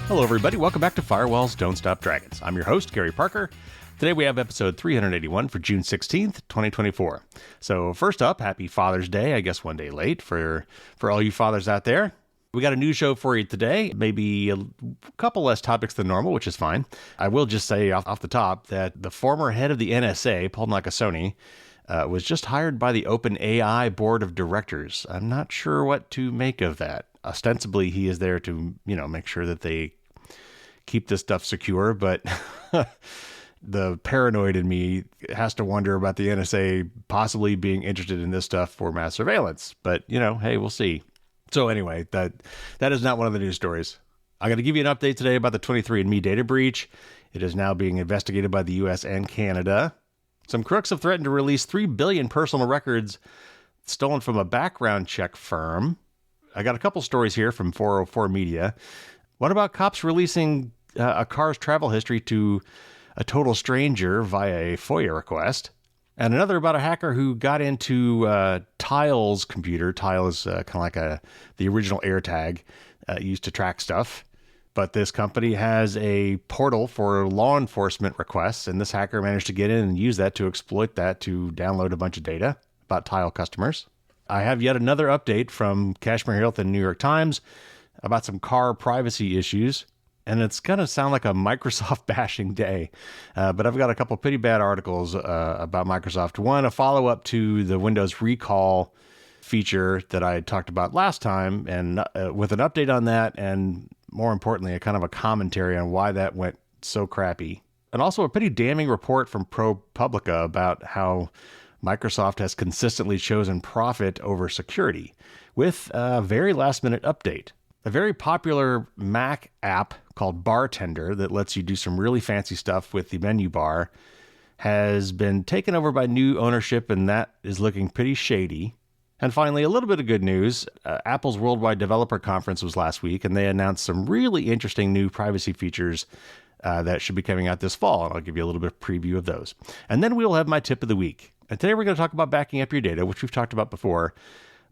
Hello, everybody. Welcome back to Firewalls Don't Stop Dragons. I'm your host, Gary Parker. Today we have episode 381 for June 16th, 2024. So first up, happy Father's Day. I guess one day late for all you fathers out there. We got a new show for you today, maybe a couple less topics than normal, which is fine. I will just say off the top that the former head of the NSA, Paul Nakasone, was just hired by the OpenAI board of directors. I'm not sure what to make of that. Ostensibly, he is there to, make sure that they keep this stuff secure, but the paranoid in me has to wonder about the NSA possibly being interested in this stuff for mass surveillance. But, hey, we'll see. So anyway, that is not one of the news stories. I'm going to give you an update today about the 23andMe data breach. It is now being investigated by the U.S. and Canada. Some crooks have threatened to release 3 billion personal records stolen from a background check firm. I got a couple stories here from 404 Media. What about cops releasing a car's travel history to a total stranger via a FOIA request? And another about a hacker who got into Tile's computer. Tile is kind of like the original AirTag used to track stuff. But this company has a portal for law enforcement requests, and this hacker managed to get in and use that to exploit that to download a bunch of data about Tile customers. I have yet another update from Kashmir Herald and New York Times about some car privacy issues. And it's going to sound like a Microsoft bashing day. But I've got a couple pretty bad articles about Microsoft. One, a follow-up to the Windows recall feature that I talked about last time, and with an update on that, and more importantly, a kind of a commentary on why that went so crappy. And also a pretty damning report from ProPublica about how Microsoft has consistently chosen profit over security, with a very last-minute update. A very popular Mac app called Bartender that lets you do some really fancy stuff with the menu bar has been taken over by new ownership, and that is looking pretty shady. And finally, a little bit of good news. Apple's Worldwide Developer Conference was last week, and they announced some really interesting new privacy features that should be coming out this fall, and I'll give you a little bit of preview of those. And then we'll have my tip of the week. And today we're going to talk about backing up your data, which we've talked about before,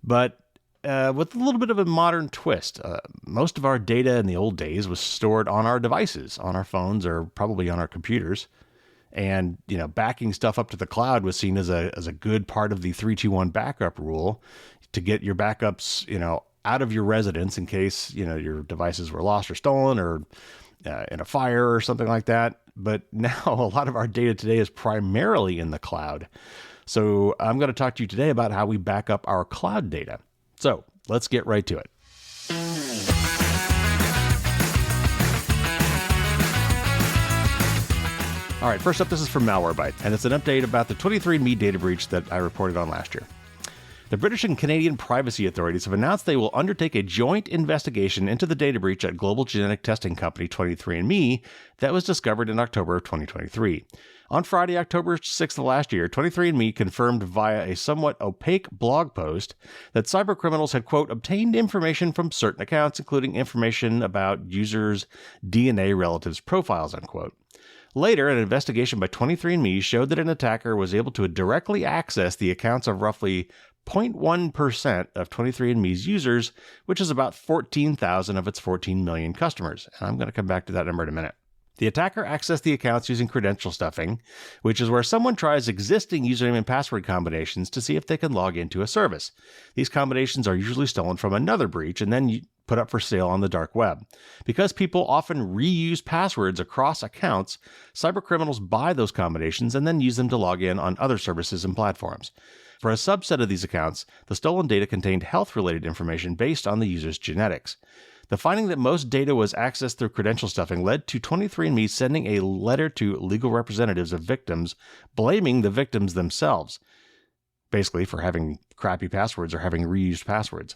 but with a little bit of a modern twist. Most of our data in the old days was stored on our devices, on our phones, or probably on our computers. And, backing stuff up to the cloud was seen as a good part of the 321 backup rule to get your backups, out of your residence in case, your devices were lost or stolen or in a fire or something like that. But now a lot of our data today is primarily in the cloud. So I'm going to talk to you today about how we back up our cloud data. So let's get right to it. All right, first up, this is from Malwarebytes, and it's an update about the 23andMe data breach that I reported on last year. The British and Canadian privacy authorities have announced they will undertake a joint investigation into the data breach at global genetic testing company 23andMe that was discovered in October of 2023. On Friday, October 6th of last year, 23andMe confirmed via a somewhat opaque blog post that cybercriminals had, quote, obtained information from certain accounts, including information about users' DNA relatives profiles, unquote. Later, an investigation by 23andMe showed that an attacker was able to directly access the accounts of roughly 0.1% of 23andMe's users, which is about 14,000 of its 14 million customers. And I'm going to come back to that number in a minute. The attacker accessed the accounts using credential stuffing, which is where someone tries existing username and password combinations to see if they can log into a service. These combinations are usually stolen from another breach and then put up for sale on the dark web. Because people often reuse passwords across accounts, cybercriminals buy those combinations and then use them to log in on other services and platforms. For a subset of these accounts, the stolen data contained health-related information based on the user's genetics. The finding that most data was accessed through credential stuffing led to 23andMe sending a letter to legal representatives of victims, blaming the victims themselves, basically for having crappy passwords or having reused passwords.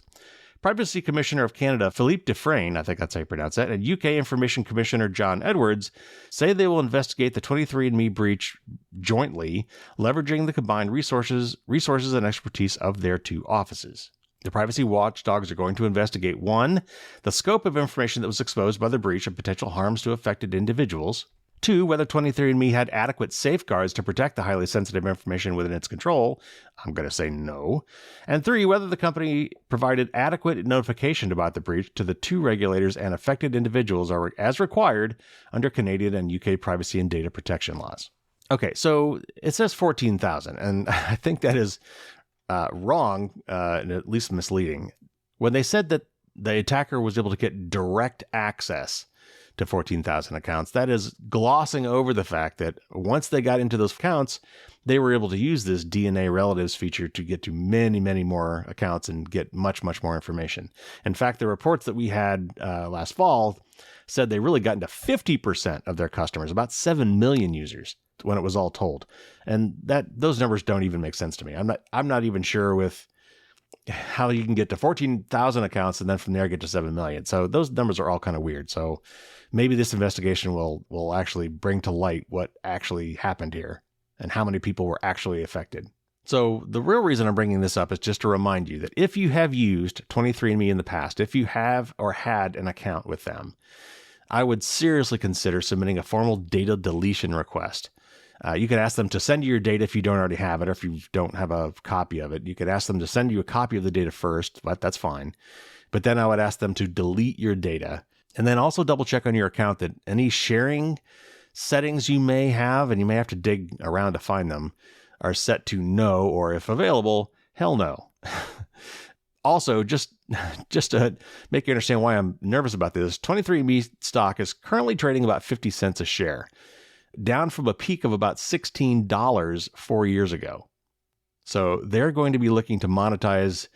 Privacy Commissioner of Canada, Philippe Dufresne, I think that's how you pronounce that, and UK Information Commissioner John Edwards say they will investigate the 23andMe breach jointly, leveraging the combined resources and expertise of their two offices. The privacy watchdogs are going to investigate 1, the scope of information that was exposed by the breach and potential harms to affected individuals, 2, whether 23andMe had adequate safeguards to protect the highly sensitive information within its control. I'm going to say no. And 3, whether the company provided adequate notification about the breach to the 2 regulators and affected individuals as required under Canadian and UK privacy and data protection laws. Okay, so it says 14,000, and I think that is wrong, and at least misleading. When they said that the attacker was able to get direct access to 14,000 accounts, that is glossing over the fact that once they got into those accounts, they were able to use this DNA relatives feature to get to many, many more accounts and get much, much more information. In fact, the reports that we had last fall said they really got into 50% of their customers, about 7 million users when it was all told. And those numbers don't even make sense to me. I'm not even sure with how you can get to 14,000 accounts and then from there get to 7 million. So those numbers are all kind of weird. So maybe this investigation will actually bring to light what actually happened here and how many people were actually affected. So the real reason I'm bringing this up is just to remind you that if you have used 23andMe in the past, if you have or had an account with them, I would seriously consider submitting a formal data deletion request. You can ask them to send you your data if you don't already have it, or if you don't have a copy of it. You could ask them to send you a copy of the data first, but that's fine. But then I would ask them to delete your data. And then also double check on your account that any sharing settings you may have, and you may have to dig around to find them, are set to no, or if available, hell no. Also, just to make you understand why I'm nervous about this, 23andMe stock is currently trading about 50 cents a share, down from a peak of about $16 4 years ago. So they're going to be looking to monetize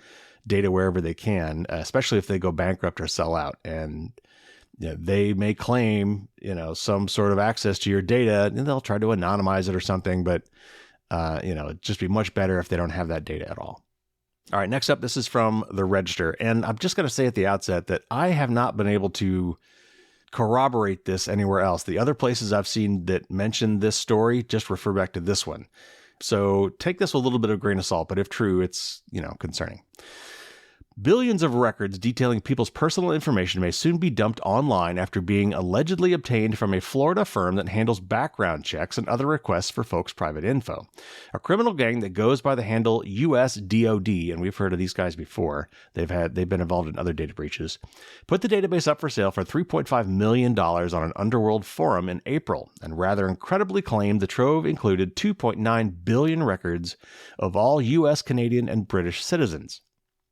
data wherever they can, especially if they go bankrupt or sell out. And they may claim, some sort of access to your data, and they'll try to anonymize it or something, but it'd just be much better if they don't have that data at all. All right, next up, this is from the Register. And I'm just going to say at the outset that I have not been able to corroborate this anywhere else. The other places I've seen that mention this story just refer back to this one. So take this with a little bit of grain of salt, but if true, it's, concerning. Billions of records detailing people's personal information may soon be dumped online after being allegedly obtained from a Florida firm that handles background checks and other requests for folks' private info. A criminal gang that goes by the handle US DOD, and we've heard of these guys before, they've been involved in other data breaches, put the database up for sale for $3.5 million on an underworld forum in April, and rather incredibly claimed the trove included 2.9 billion records of all US, Canadian, and British citizens.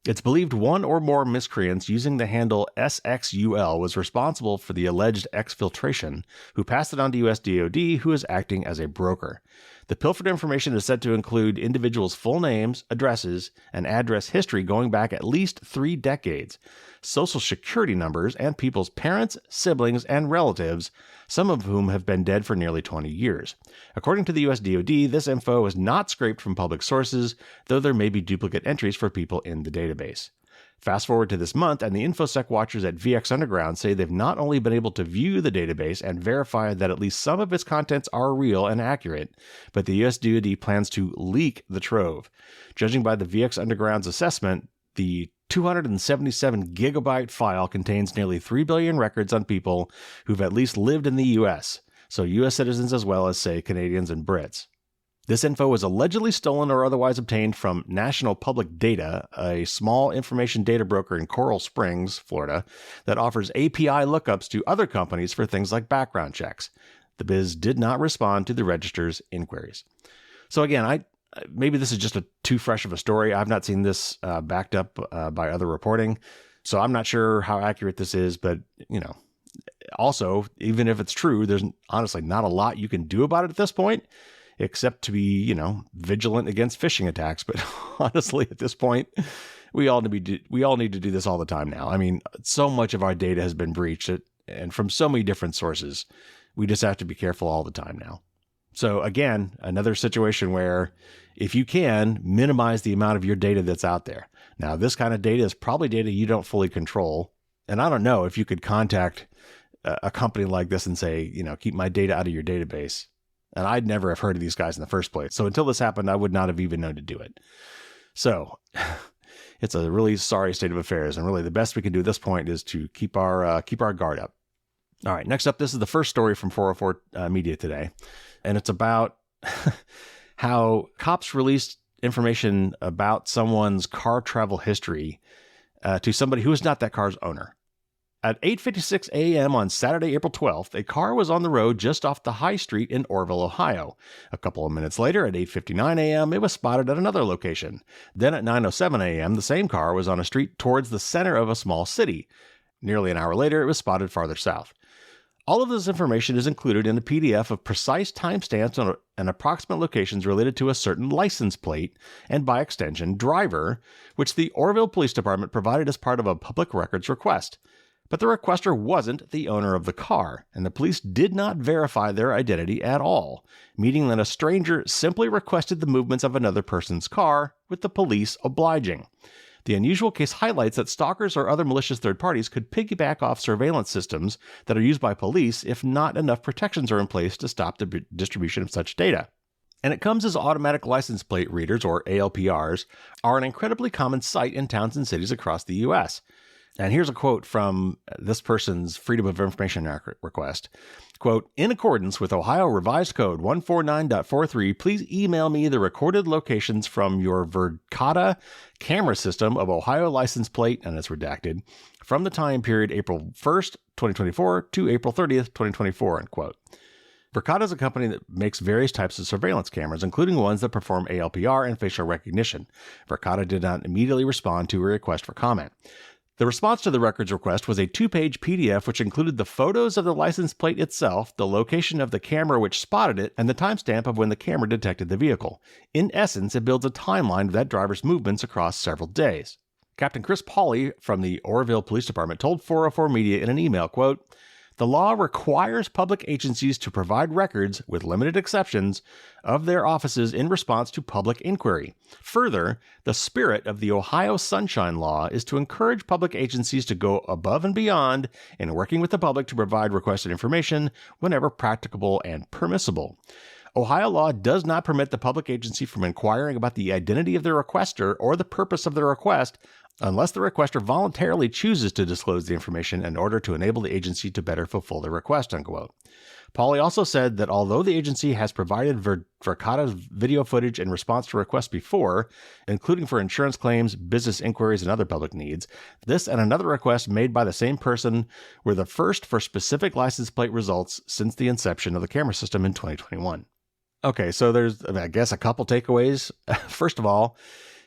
It's believed one or more miscreants using the handle SXUL was responsible for the alleged exfiltration, who passed it on to US DOD, who is acting as a broker. The pilfered information is said to include individuals' full names, addresses, and address history going back at least 3 decades, social security numbers, and people's parents, siblings, and relatives, some of whom have been dead for nearly 20 years. According to the US DOD, this info is not scraped from public sources, though there may be duplicate entries for people in the database. Fast forward to this month, and the InfoSec watchers at VX Underground say they've not only been able to view the database and verify that at least some of its contents are real and accurate, but the US DoD plans to leak the trove. Judging by the VX Underground's assessment, the 277 gigabyte file contains nearly 3 billion records on people who've at least lived in the US, so US citizens as well as, say, Canadians and Brits. This info was allegedly stolen or otherwise obtained from National Public Data, a small information data broker in Coral Springs, Florida, that offers API lookups to other companies for things like background checks. The biz did not respond to the Register's inquiries. So again, maybe this is just too fresh of a story. I've not seen this backed up by other reporting, so I'm not sure how accurate this is, but, also, even if it's true, there's honestly not a lot you can do about it at this point, except to be, vigilant against phishing attacks. But honestly, at this point, we all need to do this all the time now. I mean, so much of our data has been breached, and from so many different sources, we just have to be careful all the time now. So again, another situation where if you can, minimize the amount of your data that's out there. Now, this kind of data is probably data you don't fully control. And I don't know if you could contact a company like this and say, keep my data out of your database. And I'd never have heard of these guys in the first place. So until this happened, I would not have even known to do it. So it's a really sorry state of affairs. And really the best we can do at this point is to keep our guard up. All right, next up, this is the first story from 404 Media today, and it's about how cops released information about someone's car travel history to somebody who is not that car's owner. At 8:56 a.m. on Saturday, April 12th, a car was on the road just off the High Street in Orrville, Ohio. A couple of minutes later, at 8:59 a.m., it was spotted at another location. Then at 9:07 a.m., the same car was on a street towards the center of a small city. Nearly an hour later, it was spotted farther south. All of this information is included in a PDF of precise timestamps and approximate locations related to a certain license plate and, by extension, driver, which the Orrville Police Department provided as part of a public records request. But the requester wasn't the owner of the car, and the police did not verify their identity at all, meaning that a stranger simply requested the movements of another person's car, with the police obliging. The unusual case highlights that stalkers or other malicious third parties could piggyback off surveillance systems that are used by police if not enough protections are in place to stop the distribution of such data. And it comes as automatic license plate readers, or ALPRs, are an incredibly common sight in towns and cities across the U.S. And here's a quote from this person's Freedom of Information request. Quote, "In accordance with Ohio Revised Code 149.43, please email me the recorded locations from your Verkada camera system of Ohio license plate," and it's redacted, "from the time period April 1st, 2024 to April 30th, 2024, unquote. Verkada is a company that makes various types of surveillance cameras, including ones that perform ALPR and facial recognition. Verkada did not immediately respond to a request for comment. The response to the records request was a 2-page PDF which included the photos of the license plate itself, the location of the camera which spotted it, and the timestamp of when the camera detected the vehicle. In essence, it builds a timeline of that driver's movements across several days." Captain Chris Pauley from the Orrville Police Department told 404 Media in an email, quote, "The law requires public agencies to provide records, with limited exceptions, of their offices in response to public inquiry. Further, the spirit of the Ohio Sunshine Law is to encourage public agencies to go above and beyond in working with the public to provide requested information whenever practicable and permissible. Ohio law does not permit the public agency from inquiring about the identity of the requester or the purpose of the request unless the requester voluntarily chooses to disclose the information in order to enable the agency to better fulfill the request," unquote. Pauley also said that although the agency has provided Verkada's video footage in response to requests before, including for insurance claims, business inquiries, and other public needs, this and another request made by the same person were the first for specific license plate results since the inception of the camera system in 2021. Okay, so there's, I guess, a couple takeaways. First of all,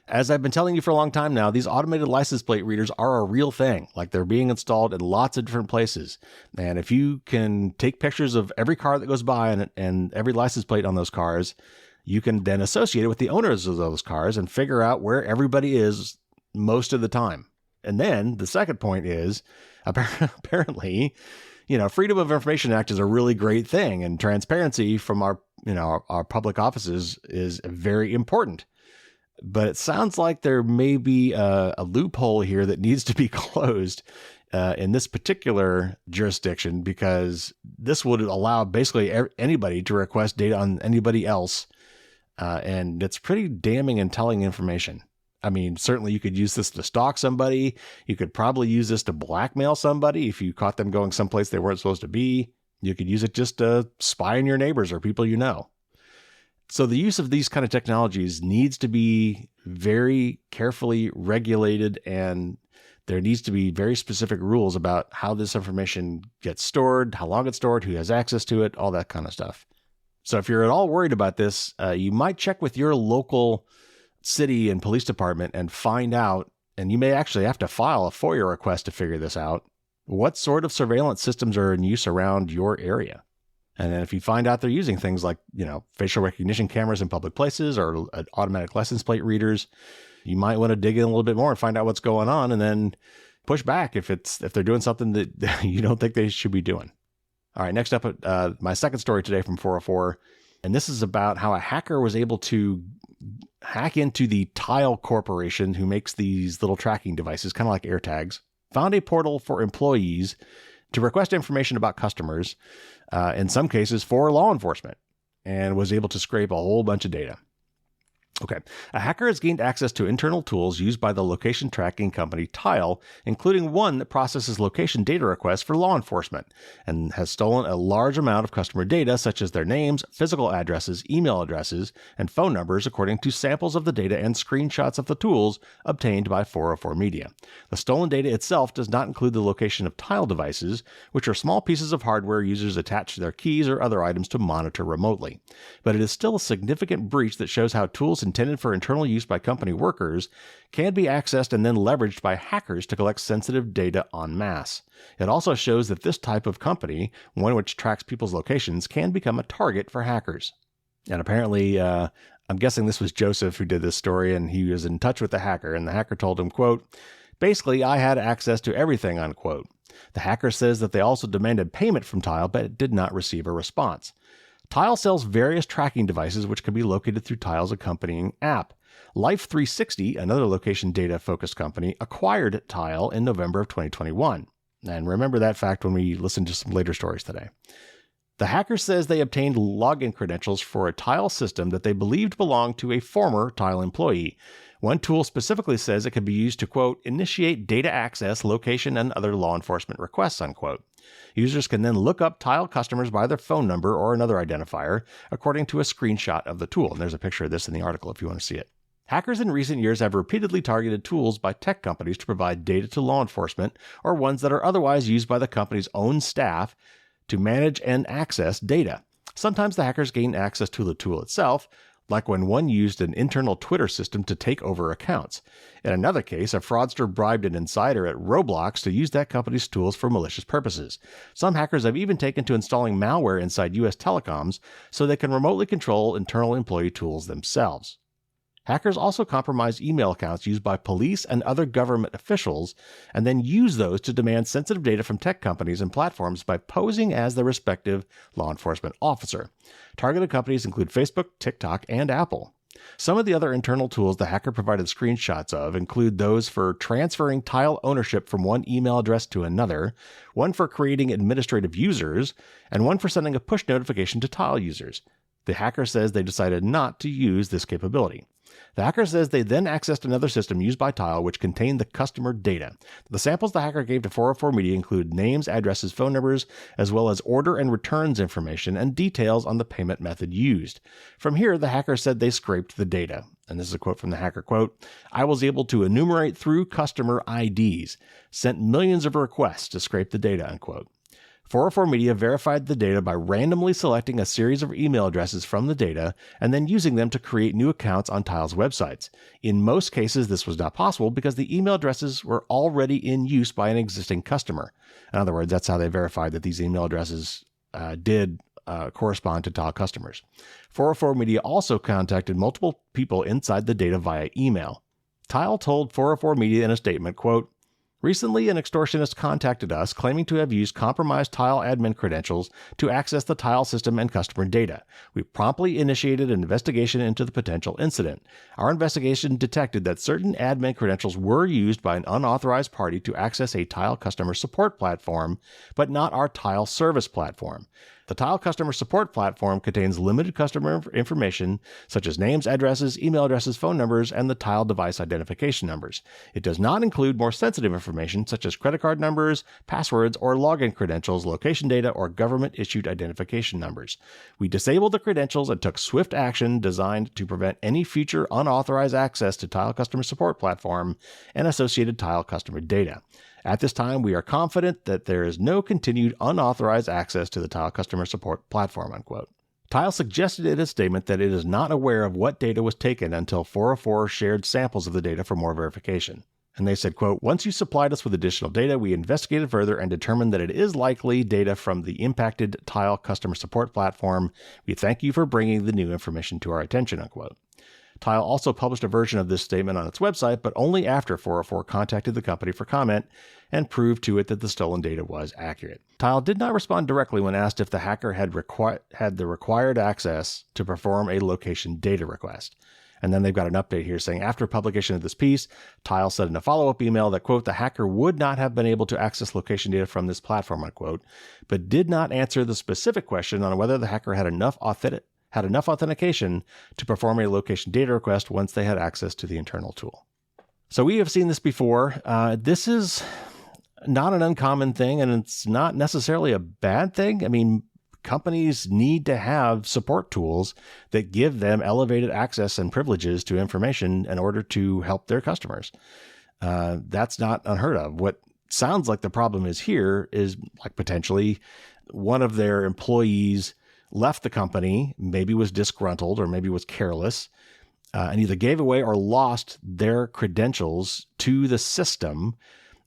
as I've been telling you for a long time now, these automated license plate readers are a real thing. Like, they're being installed in lots of different places. And if you can take pictures of every car that goes by and every license plate on those cars, you can then associate it with the owners of those cars and figure out where everybody is most of the time. And then the second point is, apparently, Freedom of Information Act is a really great thing, and transparency from our public offices is very important. But it sounds like there may be a loophole here that needs to be closed in this particular jurisdiction, because this would allow basically anybody to request data on anybody else. And it's pretty damning and telling information. I mean, certainly you could use this to stalk somebody. You could probably use this to blackmail somebody if you caught them going someplace they weren't supposed to be. You could use it just to spy on your neighbors or people you know. So the use of these kind of technologies needs to be very carefully regulated, and there needs to be very specific rules about how this information gets stored, how long it's stored, who has access to it, all that kind of stuff. So if you're at all worried about this, you might check with your local city and police department and find out, and you may actually have to file a FOIA request to figure this out, what sort of surveillance systems are in use around your area. And then if you find out they're using things like, facial recognition cameras in public places or automatic license plate readers, you might want to dig in a little bit more and find out what's going on, and then push back if they're doing something that you don't think they should be doing. All right, next up, my second story today from 404, and this is about how a hacker was able to hack into the Tile Corporation, who makes these little tracking devices, kind of like AirTags, found a portal for employees to request information about customers, in some cases for law enforcement, and was able to scrape a whole bunch of data. Okay. A hacker has gained access to internal tools used by the location tracking company Tile, including one that processes location data requests for law enforcement, and has stolen a large amount of customer data such as their names, physical addresses, email addresses, and phone numbers according to samples of the data and screenshots of the tools obtained by 404 Media. The stolen data itself does not include the location of Tile devices, which are small pieces of hardware users attach to their keys or other items to monitor remotely. But it is still a significant breach that shows how tools intended for internal use by company workers can be accessed and then leveraged by hackers to collect sensitive data en masse. It also shows that this type of company, one which tracks people's locations, can become a target for hackers. And apparently, I'm guessing this was Joseph who did this story, and he was in touch with the hacker, and the hacker told him, quote, "Basically, I had access to everything," unquote. The hacker says that they also demanded payment from Tile, but did not receive a response. Tile sells various tracking devices which can be located through Tile's accompanying app. Life360, another location data-focused company, acquired Tile in November of 2021. And remember that fact when we listen to some later stories today. The hacker says they obtained login credentials for a Tile system that they believed belonged to a former Tile employee. One tool specifically says it can be used to, quote, "initiate data access, location, and other law enforcement requests," unquote. Users can then look up Tile customers by their phone number or another identifier, according to a screenshot of the tool. And there's a picture of this in the article if you want to see it. Hackers in recent years have repeatedly targeted tools by tech companies to provide data to law enforcement, or ones that are otherwise used by the company's own staff to manage and access data. Sometimes the hackers gain access to the tool itself, like when one used an internal Twitter system to take over accounts. In another case, a fraudster bribed an insider at Roblox to use that company's tools for malicious purposes. Some hackers have even taken to installing malware inside U.S. telecoms so they can remotely control internal employee tools themselves. Hackers also compromise email accounts used by police and other government officials, and then use those to demand sensitive data from tech companies and platforms by posing as their respective law enforcement officer. Targeted companies include Facebook, TikTok, and Apple. Some of the other internal tools the hacker provided screenshots of include those for transferring Tile ownership from one email address to another, one for creating administrative users, and one for sending a push notification to Tile users. The hacker says they decided not to use this capability. The hacker says they then accessed another system used by Tile which contained the customer data. The samples the hacker gave to 404 Media include names, addresses, phone numbers, as well as order and returns information and details on the payment method used. From here, the hacker said they scraped the data. And this is a quote from the hacker, quote, "I was able to enumerate through customer IDs, sent millions of requests to scrape the data," unquote. 404 Media verified the data by randomly selecting a series of email addresses from the data and then using them to create new accounts on Tile's websites. In most cases, this was not possible because the email addresses were already in use by an existing customer. In other words, that's how they verified that these email addresses did correspond to Tile customers. 404 Media also contacted multiple people inside the data via email. Tile told 404 Media in a statement, quote, "Recently, an extortionist contacted us claiming to have used compromised Tile admin credentials to access the Tile system and customer data. We promptly initiated an investigation into the potential incident. Our investigation detected that certain admin credentials were used by an unauthorized party to access a Tile customer support platform, but not our Tile service platform. The Tile customer support platform contains limited customer information such as names, addresses, email addresses, phone numbers, and the Tile device identification numbers. It does not include more sensitive information such as credit card numbers, passwords, or login credentials, location data, or government-issued identification numbers. We disabled the credentials and took swift action designed to prevent any future unauthorized access to Tile customer support platform and associated Tile customer data. At this time, we are confident that there is no continued unauthorized access to the Tile customer support platform," unquote. Tile suggested in its statement that it is not aware of what data was taken until 404 shared samples of the data for more verification. And they said, quote, "Once you supplied us with additional data, we investigated further and determined that it is likely data from the impacted Tile customer support platform. We thank you for bringing the new information to our attention," unquote. Tile also published a version of this statement on its website, but only after 404 contacted the company for comment and proved to it that the stolen data was accurate. Tile did not respond directly when asked if the hacker had the required access to perform a location data request. And then they've got an update here saying, after publication of this piece, Tile said in a follow-up email that, quote, "The hacker would not have been able to access location data from this platform," unquote, but did not answer the specific question on whether the hacker had enough had enough authentication to perform a location data request once they had access to the internal tool. So we have seen this before. This is not an uncommon thing, and it's not necessarily a bad thing. I mean, companies need to have support tools that give them elevated access and privileges to information in order to help their customers. That's not unheard of. What sounds like the problem is here is like potentially one of their employees left the company, maybe was disgruntled or maybe was careless, and either gave away or lost their credentials to the system,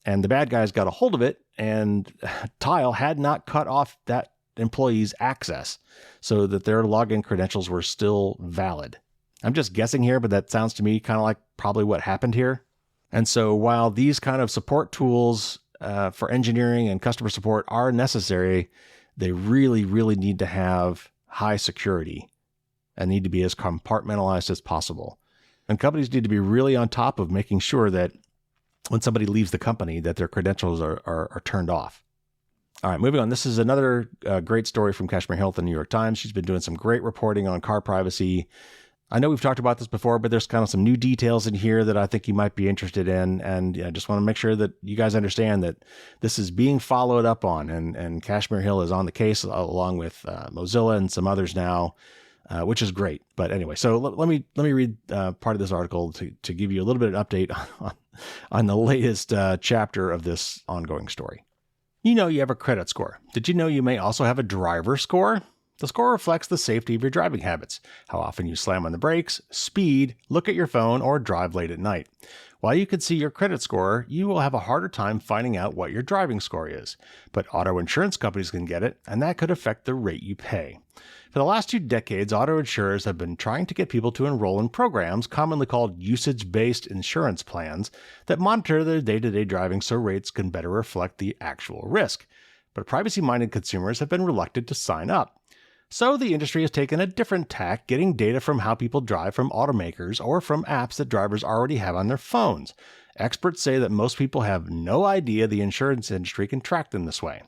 and the bad guys got a hold of it, and Tile had not cut off that employee's access so that their login credentials were still valid. I'm just guessing here, but that sounds to me kind of like probably what happened here. And so while these kind of support tools for engineering and customer support are necessary, they really, really need to have high security and need to be as compartmentalized as possible. And companies need to be really on top of making sure that when somebody leaves the company, that their credentials are turned off. All right, moving on. This is another great story from Kashmir Hill at the New York Times. She's been doing some great reporting on car privacy. I know we've talked about this before, but there's kind of some new details in here that I think you might be interested in. And I just want to make sure that you guys understand that this is being followed up on. And Kashmir Hill is on the case along with Mozilla and some others now, which is great. But anyway, so let me read part of this article to give you a little bit of an update on the latest chapter of this ongoing story. You know you have a credit score. Did you know you may also have a driver score? The score reflects the safety of your driving habits, how often you slam on the brakes, speed, look at your phone, or drive late at night. While you can see your credit score, you will have a harder time finding out what your driving score is. But auto insurance companies can get it, and that could affect the rate you pay. For the last 2 decades, auto insurers have been trying to get people to enroll in programs commonly called usage-based insurance plans that monitor their day-to-day driving so rates can better reflect the actual risk. But privacy-minded consumers have been reluctant to sign up. So the industry has taken a different tack, getting data from how people drive from automakers or from apps that drivers already have on their phones. Experts say that most people have no idea the insurance industry can track them this way.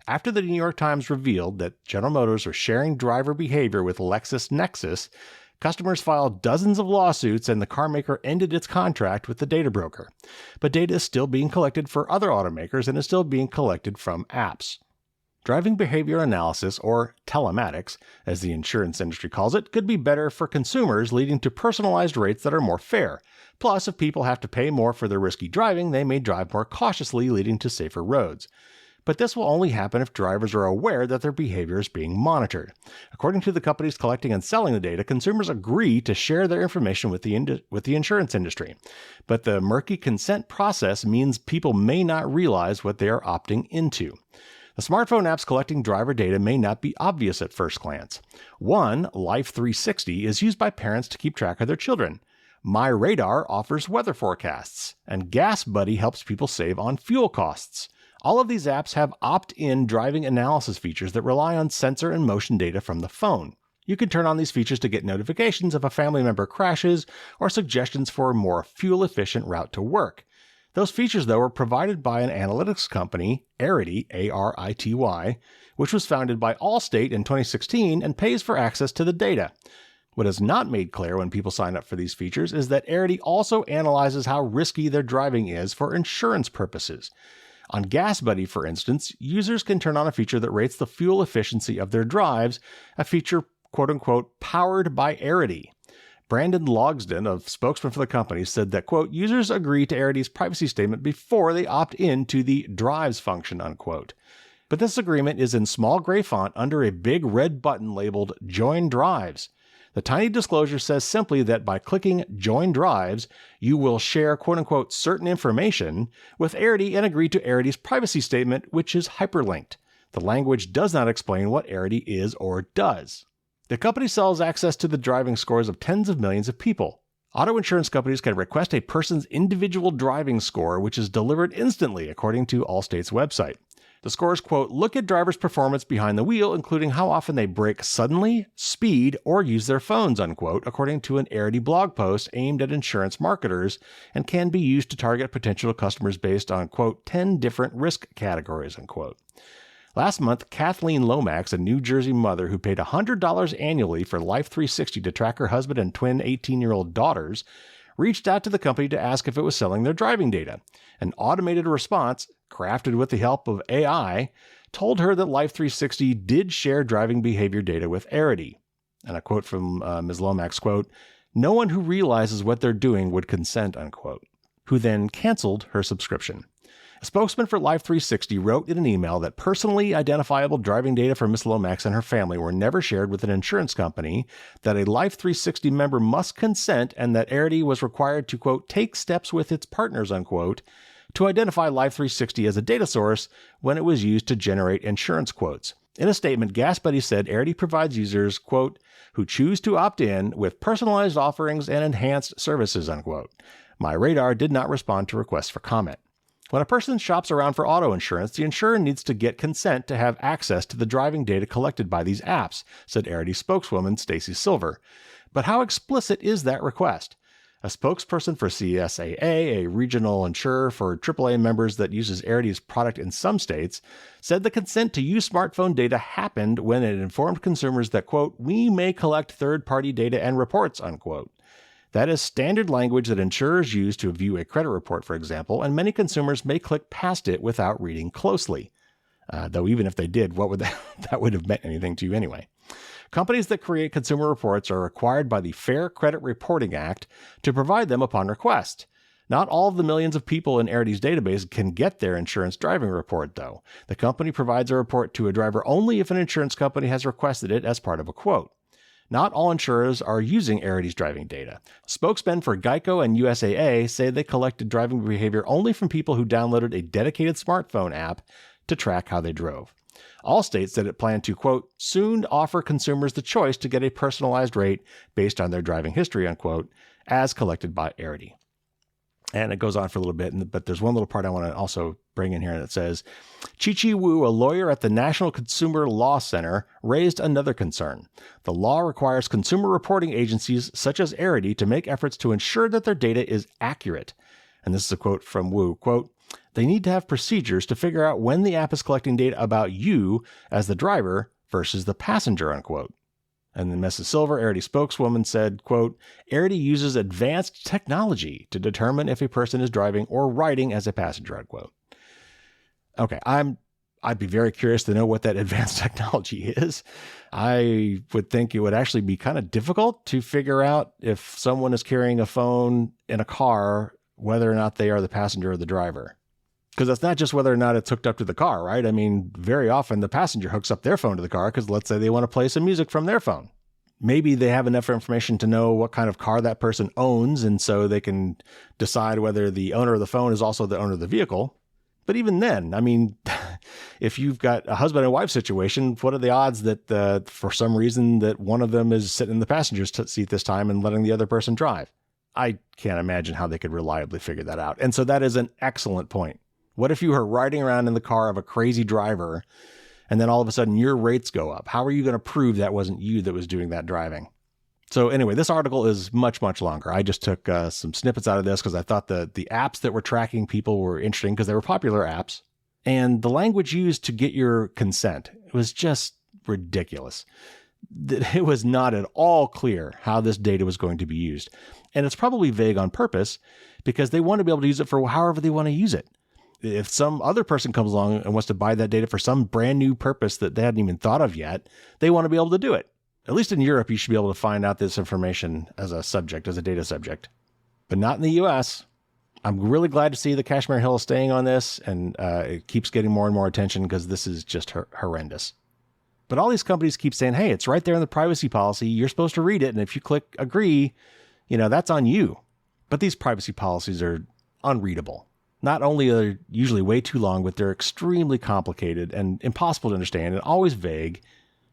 After the New York Times revealed that General Motors was sharing driver behavior with LexisNexis, customers filed dozens of lawsuits and the carmaker ended its contract with the data broker. But data is still being collected for other automakers and is still being collected from apps. Driving behavior analysis, or telematics, as the insurance industry calls it, could be better for consumers, leading to personalized rates that are more fair. Plus, if people have to pay more for their risky driving, they may drive more cautiously, leading to safer roads. But this will only happen if drivers are aware that their behavior is being monitored. According to the companies collecting and selling the data, consumers agree to share their information with the insurance industry. But the murky consent process means people may not realize what they are opting into. The smartphone apps collecting driver data may not be obvious at first glance. One, Life360, is used by parents to keep track of their children. MyRadar offers weather forecasts, and GasBuddy helps people save on fuel costs. All of these apps have opt-in driving analysis features that rely on sensor and motion data from the phone. You can turn on these features to get notifications if a family member crashes or suggestions for a more fuel-efficient route to work. Those features, though, are provided by an analytics company, Arity, A-R-I-T-Y, which was founded by Allstate in 2016 and pays for access to the data. What is not made clear when people sign up for these features is that Arity also analyzes how risky their driving is for insurance purposes. On GasBuddy, for instance, users can turn on a feature that rates the fuel efficiency of their drives, a feature quote-unquote powered by Arity. Brandon Logsdon, a spokesman for the company, said that, quote, users agree to Arity's privacy statement before they opt in to the drives function, unquote. But this agreement is in small gray font under a big red button labeled Join Drives. The tiny disclosure says simply that by clicking Join Drives, you will share, quote-unquote, certain information with Arity and agree to Arity's privacy statement, which is hyperlinked. The language does not explain what Arity is or does. The company sells access to the driving scores of tens of millions of people. Auto insurance companies can request a person's individual driving score, which is delivered instantly, according to Allstate's website. The scores, quote, look at drivers' performance behind the wheel, including how often they brake suddenly, speed, or use their phones, unquote, according to an Arity blog post aimed at insurance marketers, and can be used to target potential customers based on, quote, 10 different risk categories, unquote. Last month, Kathleen Lomax, a New Jersey mother who paid $100 annually for Life360 to track her husband and twin 18-year-old daughters, reached out to the company to ask if it was selling their driving data. An automated response, crafted with the help of AI, told her that Life360 did share driving behavior data with Arity. And a quote from Ms. Lomax, quote, "No one who realizes what they're doing would consent," unquote, who then canceled her subscription. A spokesman for Life360 wrote in an email that personally identifiable driving data for Ms. Lomax and her family were never shared with an insurance company, that a Life360 member must consent, and that Arity was required to, quote, "take steps with its partners," unquote, to identify Life360 as a data source when it was used to generate insurance quotes. In a statement, GasBuddy said Arity provides users, quote, "who choose to opt in with personalized offerings and enhanced services," unquote. My Radar did not respond to requests for comment. When a person shops around for auto insurance, the insurer needs to get consent to have access to the driving data collected by these apps, said Arity spokeswoman Stacy Silver. But how explicit is that request? A spokesperson for CSAA, a regional insurer for AAA members that uses Arity's product in some states, said the consent to use smartphone data happened when it informed consumers that, quote, "we may collect third-party data and reports," unquote. That is standard language that insurers use to view a credit report, for example, and many consumers may click past it without reading closely. Though even if they did, what would that would have meant anything to you anyway? Companies that create consumer reports are required by the Fair Credit Reporting Act to provide them upon request. Not all of the millions of people in Arity's database can get their insurance driving report, though. The company provides a report to a driver only if an insurance company has requested it as part of a quote. Not all insurers are using Arity's driving data. Spokesmen for Geico and USAA say they collected driving behavior only from people who downloaded a dedicated smartphone app to track how they drove. Allstate said it planned to, quote, "soon offer consumers the choice to get a personalized rate based on their driving history," unquote, as collected by Arity. And it goes on for a little bit, but there's one little part I want to also bring in here that says, Chi-Chi Wu, a lawyer at the National Consumer Law Center, raised another concern. The law requires consumer reporting agencies such as Arity to make efforts to ensure that their data is accurate. And this is a quote from Wu, quote, "They need to have procedures to figure out when the app is collecting data about you as the driver versus the passenger," unquote. And then Mrs. Silver, Arity spokeswoman, said, quote, "Arity uses advanced technology to determine if a person is driving or riding as a passenger," unquote. Okay, I'd be very curious to know what that advanced technology is. I would think it would actually be kind of difficult to figure out if someone is carrying a phone in a car, whether or not they are the passenger or the driver. Because that's not just whether or not it's hooked up to the car, right? I mean, very often the passenger hooks up their phone to the car because let's say they want to play some music from their phone. Maybe they have enough information to know what kind of car that person owns, and so they can decide whether the owner of the phone is also the owner of the vehicle. But even then, I mean, if you've got a husband and wife situation, what are the odds that for some reason that one of them is sitting in the passenger seat this time and letting the other person drive? I can't imagine how they could reliably figure that out. And so that is an excellent point. What if you were riding around in the car of a crazy driver and then all of a sudden your rates go up? How are you going to prove that wasn't you that was doing that driving? So anyway, this article is much, much longer. I just took some snippets out of this because I thought the apps that were tracking people were interesting because they were popular apps. And the language used to get your consent was just ridiculous. It was not at all clear how this data was going to be used. And it's probably vague on purpose because they want to be able to use it for however they want to use it. If some other person comes along and wants to buy that data for some brand new purpose that they hadn't even thought of yet, they want to be able to do it. At least in Europe, you should be able to find out this information as a subject, as a data subject, but not in the US. I'm really glad to see the Kashmir Hill is staying on this, and it keeps getting more and more attention because this is just horrendous. But all these companies keep saying, hey, it's right there in the privacy policy. You're supposed to read it. And if you click agree, that's on you. But these privacy policies are unreadable. Not only are they usually way too long, but they're extremely complicated and impossible to understand and always vague.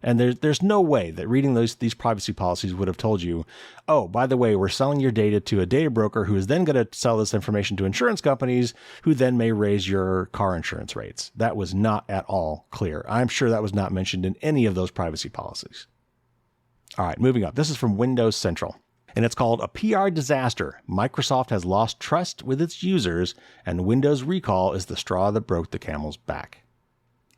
And there's no way that reading these privacy policies would have told you, oh, by the way, we're selling your data to a data broker who is then going to sell this information to insurance companies who then may raise your car insurance rates. That was not at all clear. I'm sure that was not mentioned in any of those privacy policies. All right, moving up. This is from Windows Central. And it's called A PR Disaster. Microsoft has lost trust with its users, and Windows recall is the straw that broke the camel's back.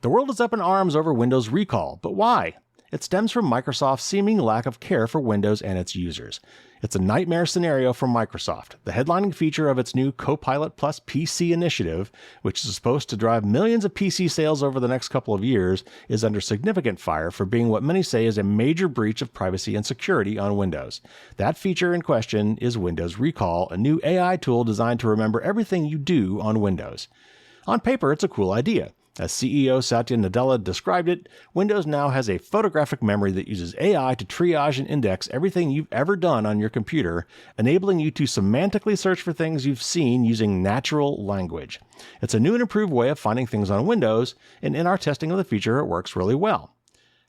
The world is up in arms over Windows recall, but why? It stems from Microsoft's seeming lack of care for Windows and its users. It's a nightmare scenario for Microsoft. The headlining feature of its new Copilot Plus PC initiative, which is supposed to drive millions of PC sales over the next couple of years, is under significant fire for being what many say is a major breach of privacy and security on Windows. That feature in question is Windows Recall, a new AI tool designed to remember everything you do on Windows. On paper, it's a cool idea. As CEO Satya Nadella described it, Windows now has a photographic memory that uses AI to triage and index everything you've ever done on your computer, enabling you to semantically search for things you've seen using natural language. It's a new and improved way of finding things on Windows, and in our testing of the feature, it works really well.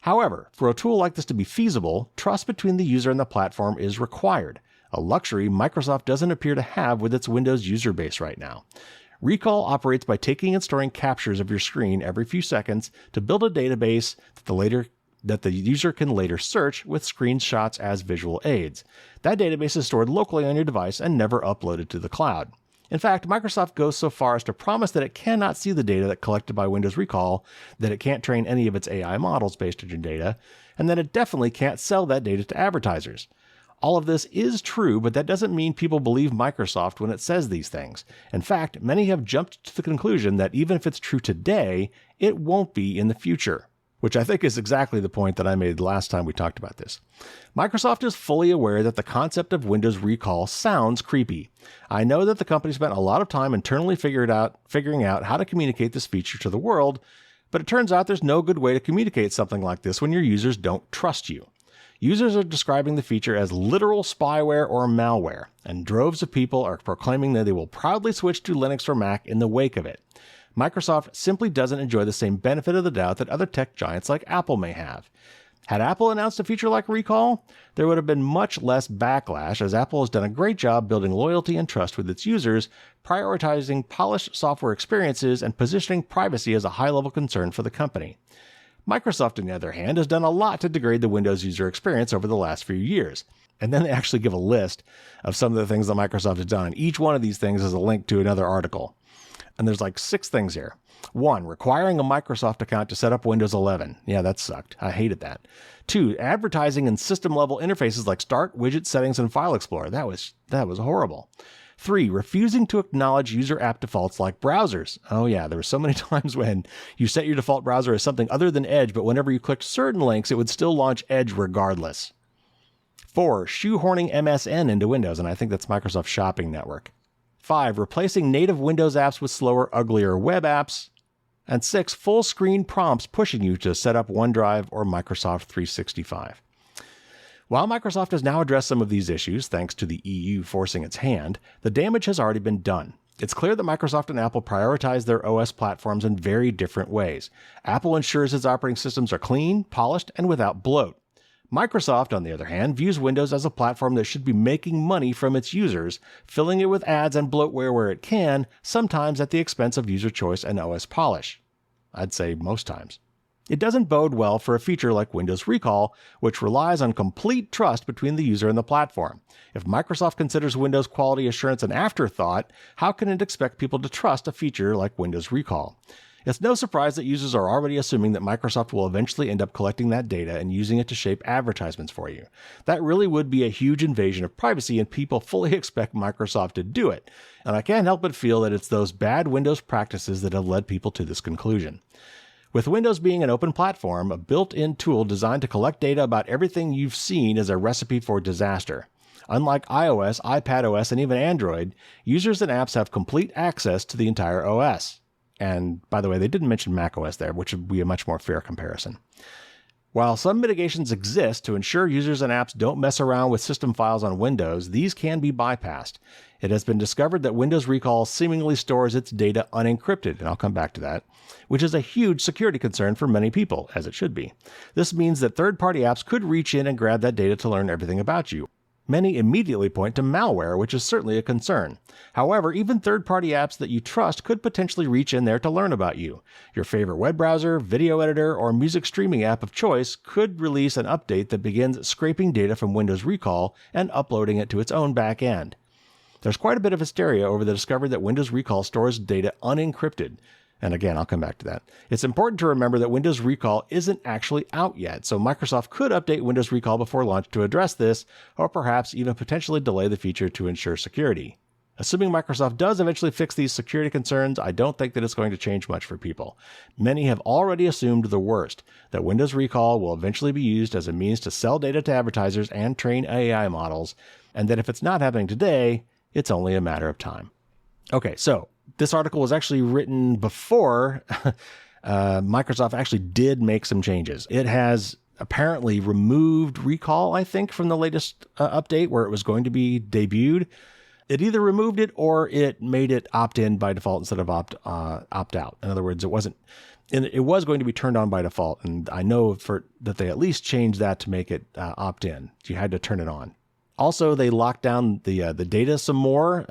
However, for a tool like this to be feasible, trust between the user and the platform is required, a luxury Microsoft doesn't appear to have with its Windows user base right now. Recall operates by taking and storing captures of your screen every few seconds to build a database that the user can later search with screenshots as visual aids. That database is stored locally on your device and never uploaded to the cloud. In fact, Microsoft goes so far as to promise that it cannot see the data that collected by Windows Recall, that it can't train any of its AI models based on your data, and that it definitely can't sell that data to advertisers. All of this is true, but that doesn't mean people believe Microsoft when it says these things. In fact, many have jumped to the conclusion that even if it's true today, it won't be in the future, which I think is exactly the point that I made last time we talked about this. Microsoft is fully aware that the concept of Windows Recall sounds creepy. I know that the company spent a lot of time internally figuring out how to communicate this feature to the world, but it turns out there's no good way to communicate something like this when your users don't trust you. Users are describing the feature as literal spyware or malware, and droves of people are proclaiming that they will proudly switch to Linux or Mac in the wake of it. Microsoft simply doesn't enjoy the same benefit of the doubt that other tech giants like Apple may have. Had Apple announced a feature like Recall, there would have been much less backlash, as Apple has done a great job building loyalty and trust with its users, prioritizing polished software experiences and positioning privacy as a high-level concern for the company. Microsoft, on the other hand, has done a lot to degrade the Windows user experience over the last few years. And then they actually give a list of some of the things that Microsoft has done. And each one of these things is a link to another article. And there's like 6 things here. 1, requiring a Microsoft account to set up Windows 11. Yeah, that sucked. I hated that. 2, advertising in system-level interfaces like Start, Widget Settings, and File Explorer. That was horrible. 3, refusing to acknowledge user app defaults like browsers. Oh yeah, there were so many times when you set your default browser as something other than Edge, but whenever you clicked certain links, it would still launch Edge regardless. 4, shoehorning MSN into Windows, and I think that's Microsoft Shopping Network. 5, replacing native Windows apps with slower, uglier web apps. And 6, full screen prompts pushing you to set up OneDrive or Microsoft 365. While Microsoft has now addressed some of these issues, thanks to the EU forcing its hand, the damage has already been done. It's clear that Microsoft and Apple prioritize their OS platforms in very different ways. Apple ensures its operating systems are clean, polished, and without bloat. Microsoft, on the other hand, views Windows as a platform that should be making money from its users, filling it with ads and bloatware where it can, sometimes at the expense of user choice and OS polish. I'd say most times. It doesn't bode well for a feature like Windows Recall, which relies on complete trust between the user and the platform. If Microsoft considers Windows quality assurance an afterthought, how can it expect people to trust a feature like Windows Recall? It's no surprise that users are already assuming that Microsoft will eventually end up collecting that data and using it to shape advertisements for you. That really would be a huge invasion of privacy, and people fully expect Microsoft to do it. And I can't help but feel that it's those bad Windows practices that have led people to this conclusion. With Windows being an open platform, a built-in tool designed to collect data about everything you've seen is a recipe for disaster. Unlike iOS, iPadOS, and even Android, users and apps have complete access to the entire OS. And by the way, they didn't mention macOS there, which would be a much more fair comparison. While some mitigations exist to ensure users and apps don't mess around with system files on Windows, these can be bypassed. It has been discovered that Windows Recall seemingly stores its data unencrypted, and I'll come back to that, which is a huge security concern for many people, as it should be. This means that third-party apps could reach in and grab that data to learn everything about you. Many immediately point to malware, which is certainly a concern. However, even third-party apps that you trust could potentially reach in there to learn about you. Your favorite web browser, video editor, or music streaming app of choice could release an update that begins scraping data from Windows Recall and uploading it to its own back end. There's quite a bit of hysteria over the discovery that Windows Recall stores data unencrypted. And again, I'll come back to that. It's important to remember that Windows Recall isn't actually out yet, so Microsoft could update Windows Recall before launch to address this, or perhaps even potentially delay the feature to ensure security. Assuming Microsoft does eventually fix these security concerns, I don't think that it's going to change much for people. Many have already assumed the worst, that Windows Recall will eventually be used as a means to sell data to advertisers and train AI models, and that if it's not happening today, it's only a matter of time. Okay, so this article was actually written before Microsoft actually did make some changes. It has apparently removed Recall, I think, from the latest update where it was going to be debuted. It either removed it or it made it opt-in by default instead of opt-out. In other words, it was going to be turned on by default, and I know that they at least changed that to make it opt-in. You had to turn it on. Also, they locked down the data some more.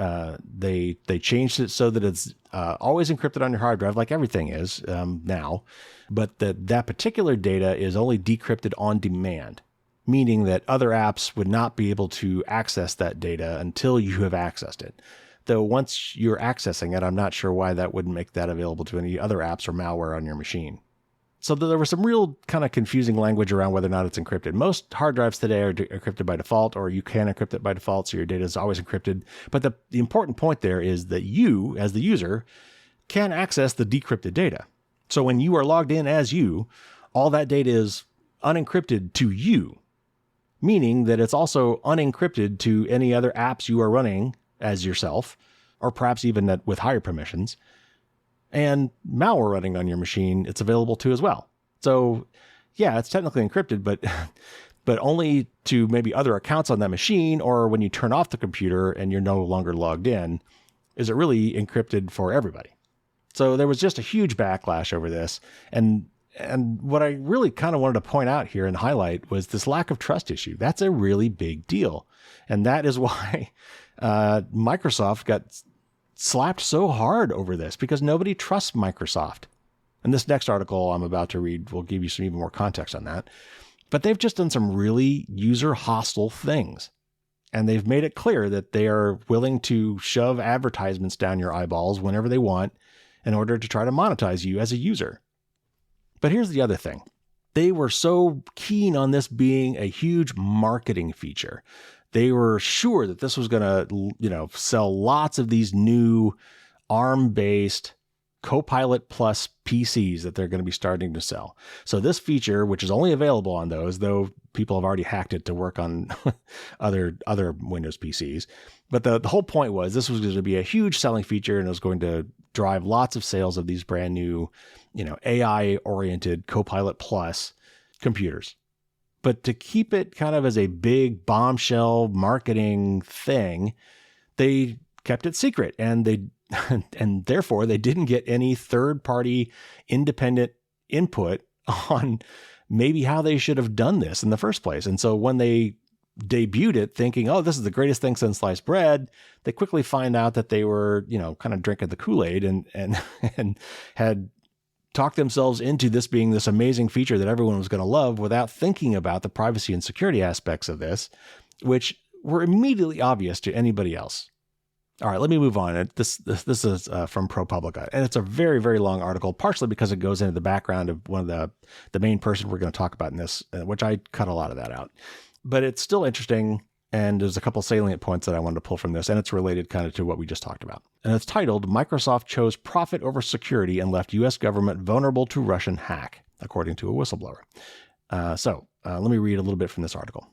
They changed it so that it's always encrypted on your hard drive, like everything is now. But that particular data is only decrypted on demand, meaning that other apps would not be able to access that data until you have accessed it. Though once you're accessing it, I'm not sure why that wouldn't make that available to any other apps or malware on your machine. So there was some real kind of confusing language around whether or not it's encrypted. Most hard drives today are encrypted by default, or you can encrypt it by default, so your data is always encrypted. But the important point there is that you, as the user, can access the decrypted data. So when you are logged in as you, all that data is unencrypted to you, meaning that it's also unencrypted to any other apps you are running as yourself, or perhaps even with higher permissions. And malware running on your machine, it's available to as well. So yeah, it's technically encrypted, but only to maybe other accounts on that machine, or when you turn off the computer and you're no longer logged in, is it really encrypted for everybody. So there was just a huge backlash over this. And what I really kind of wanted to point out here and highlight was this lack of trust issue. That's a really big deal. And that is why Microsoft got slapped so hard over this, because nobody trusts Microsoft. And this next article I'm about to read will give you some even more context on that. But they've just done some really user hostile things. And they've made it clear that they are willing to shove advertisements down your eyeballs whenever they want in order to try to monetize you as a user. But here's the other thing. They were so keen on this being a huge marketing feature. They were sure that this was going to, sell lots of these new ARM-based Copilot Plus PCs that they're going to be starting to sell. So this feature, which is only available on those, though people have already hacked it to work on other Windows PCs. But the whole point was this was going to be a huge selling feature, and it was going to drive lots of sales of these brand new, AI-oriented Copilot Plus computers. But to keep it kind of as a big bombshell marketing thing, they kept it secret, and therefore they didn't get any third-party independent input on maybe how they should have done this in the first place. And so when they debuted it thinking, oh, this is the greatest thing since sliced bread, they quickly find out that they were, kind of drinking the Kool-Aid and had talked themselves into this being this amazing feature that everyone was going to love without thinking about the privacy and security aspects of this, which were immediately obvious to anybody else. All right, let me move on. This is from ProPublica, and it's a very, very long article, partially because it goes into the background of one of the main person we're going to talk about in this, which I cut a lot of that out. But it's still interesting, and there's a couple salient points that I wanted to pull from this, and it's related kind of to what we just talked about. And it's titled, Microsoft Chose Profit Over Security and Left U.S. Government Vulnerable to Russian Hack, according to a whistleblower. So let me read a little bit from this article.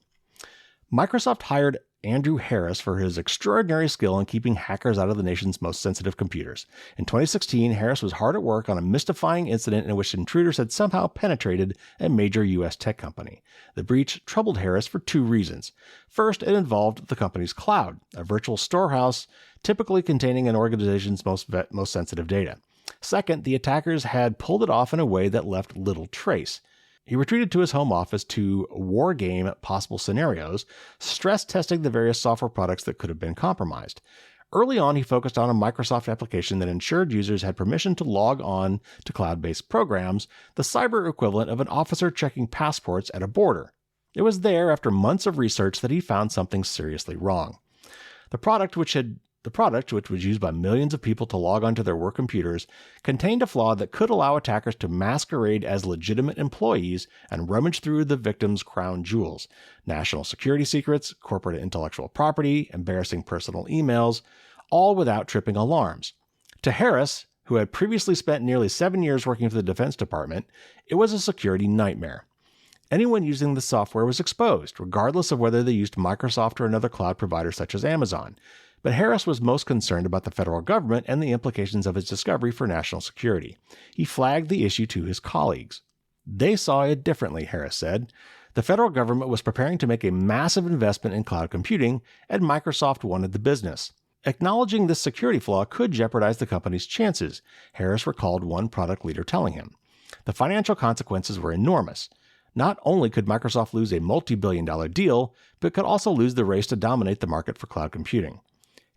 Microsoft hired Andrew Harris for his extraordinary skill in keeping hackers out of the nation's most sensitive computers. In 2016, Harris was hard at work on a mystifying incident in which intruders had somehow penetrated a major U.S. tech company. The breach troubled Harris for two reasons. First, it involved the company's cloud, a virtual storehouse typically containing an organization's most sensitive data. Second, the attackers had pulled it off in a way that left little trace. He retreated to his home office to wargame possible scenarios, stress testing the various software products that could have been compromised. Early on, he focused on a Microsoft application that ensured users had permission to log on to cloud-based programs, the cyber equivalent of an officer checking passports at a border. It was there, after months of research, that he found something seriously wrong. The product, which had The product, which was used by millions of people to log onto their work computers, contained a flaw that could allow attackers to masquerade as legitimate employees and rummage through the victim's crown jewels: national security secrets, corporate intellectual property, embarrassing personal emails, all without tripping alarms. To Harris, who had previously spent nearly 7 years working for the Defense Department, it was a security nightmare. Anyone using the software was exposed, regardless of whether they used Microsoft or another cloud provider such as Amazon. But Harris was most concerned about the federal government and the implications of his discovery for national security. He flagged the issue to his colleagues. They saw it differently, Harris said. The federal government was preparing to make a massive investment in cloud computing, and Microsoft wanted the business. Acknowledging this security flaw could jeopardize the company's chances, Harris recalled one product leader telling him. The financial consequences were enormous. Not only could Microsoft lose a multi-billion-dollar deal, but could also lose the race to dominate the market for cloud computing.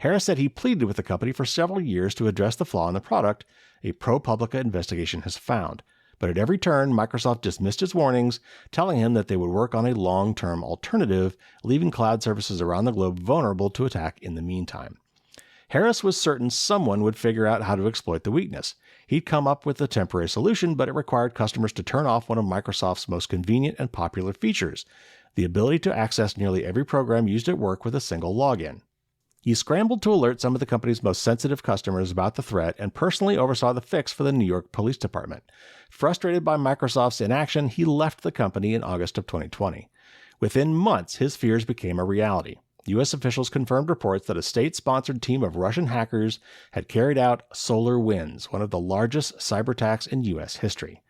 Harris said he pleaded with the company for several years to address the flaw in the product, a ProPublica investigation has found. But at every turn, Microsoft dismissed his warnings, telling him that they would work on a long-term alternative, leaving cloud services around the globe vulnerable to attack in the meantime. Harris was certain someone would figure out how to exploit the weakness. He'd come up with a temporary solution, but it required customers to turn off one of Microsoft's most convenient and popular features: the ability to access nearly every program used at work with a single login. He scrambled to alert some of the company's most sensitive customers about the threat and personally oversaw the fix for the New York Police Department. Frustrated by Microsoft's inaction, he left the company in August of 2020. Within months, his fears became a reality. U.S. officials confirmed reports that a state-sponsored team of Russian hackers had carried out SolarWinds, one of the largest cyber attacks in U.S. history.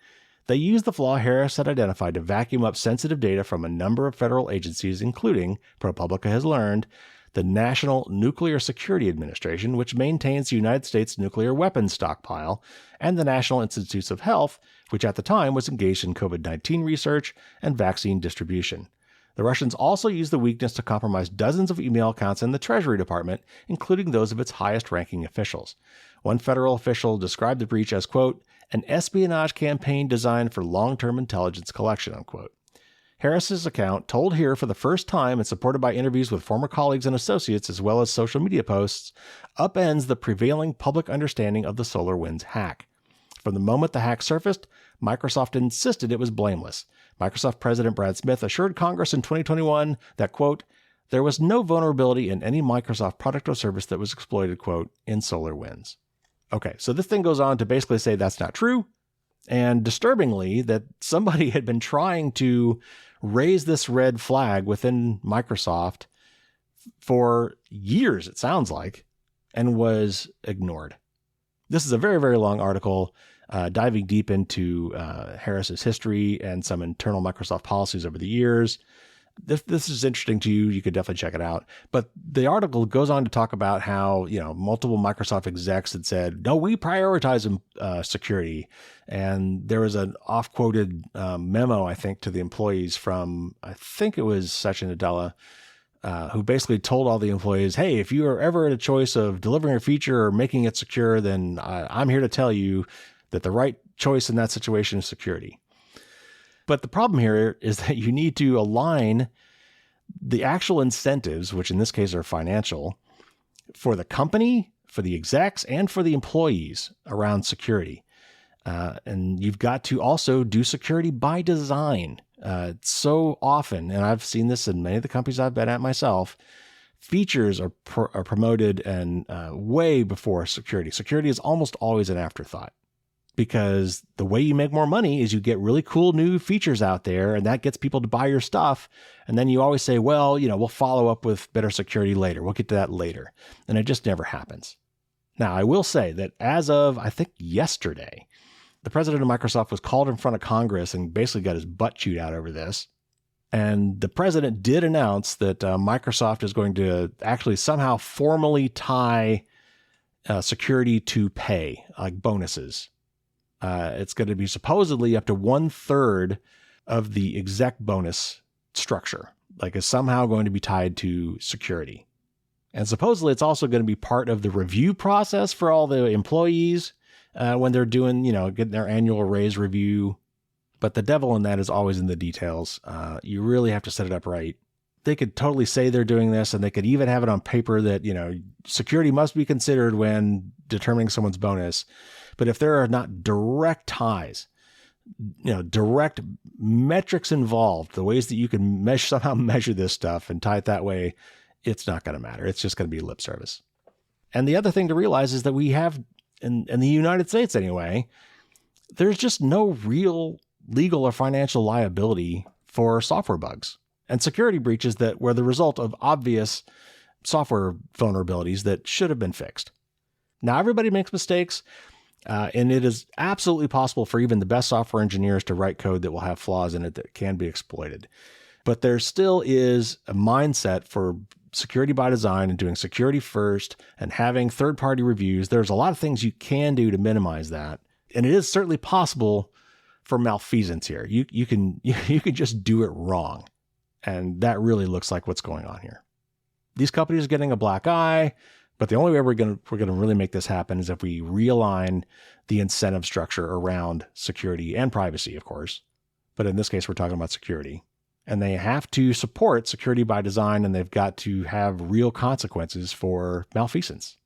They used the flaw Harris had identified to vacuum up sensitive data from a number of federal agencies, including, ProPublica has learned, the National Nuclear Security Administration, which maintains the United States nuclear weapons stockpile, and the National Institutes of Health, which at the time was engaged in COVID-19 research and vaccine distribution. The Russians also used the weakness to compromise dozens of email accounts in the Treasury Department, including those of its highest-ranking officials. One federal official described the breach as, quote, an espionage campaign designed for long-term intelligence collection, unquote. Harris's account, told here for the first time and supported by interviews with former colleagues and associates as well as social media posts, upends the prevailing public understanding of the SolarWinds hack. From the moment the hack surfaced, Microsoft insisted it was blameless. Microsoft President Brad Smith assured Congress in 2021 that, quote, there was no vulnerability in any Microsoft product or service that was exploited, quote, in SolarWinds. Okay, so this thing goes on to basically say that's not true, and disturbingly, that somebody had been trying to raise this red flag within Microsoft for years, it sounds like, and was ignored. This is a very, very long article diving deep into Harris's history and some internal Microsoft policies over the years. This is interesting to you. You could definitely check it out. But the article goes on to talk about how, multiple Microsoft execs had said, no, we prioritize security. And there was an off-quoted memo, I think, to the employees from, I think it was Satya Nadella, who basically told all the employees, hey, if you are ever at a choice of delivering a feature or making it secure, then I'm here to tell you that the right choice in that situation is security. But the problem here is that you need to align the actual incentives, which in this case are financial, for the company, for the execs, and for the employees around security. And you've got to also do security by design. So often, and I've seen this in many of the companies I've been at myself, features are promoted and way before security. Security is almost always an afterthought, because the way you make more money is you get really cool new features out there, and that gets people to buy your stuff. And then you always say, well, we'll follow up with better security later. We'll get to that later. And it just never happens. Now, I will say that as of, I think, yesterday, the president of Microsoft was called in front of Congress and basically got his butt chewed out over this. And the president did announce that Microsoft is going to actually somehow formally tie security to pay, like bonuses. It's going to be supposedly up to 1/3 of the exec bonus structure, like is somehow going to be tied to security. And supposedly it's also going to be part of the review process for all the employees when they're doing, getting their annual raise review. But the devil in that is always in the details. You really have to set it up right. they could totally say they're doing this, and they could even have it on paper that, security must be considered when determining someone's bonus. But if there are not direct ties, direct metrics involved, the ways that you can somehow measure this stuff and tie it that way, it's not going to matter. It's just going to be lip service. And the other thing to realize is that we have, in the United States anyway, there's just no real legal or financial liability for software bugs and security breaches that were the result of obvious software vulnerabilities that should have been fixed. Now, everybody makes mistakes. And it is absolutely possible for even the best software engineers to write code that will have flaws in it that can be exploited. But there still is a mindset for security by design and doing security first and having third-party reviews. There's a lot of things you can do to minimize that. And it is certainly possible for malfeasance here. You can just do it wrong. And that really looks like what's going on here. These companies are getting a black eye. But the only way we're going to really make this happen is if we realign the incentive structure around security and privacy, of course. But in this case, we're talking about security. And they have to support security by design, and they've got to have real consequences for malfeasance.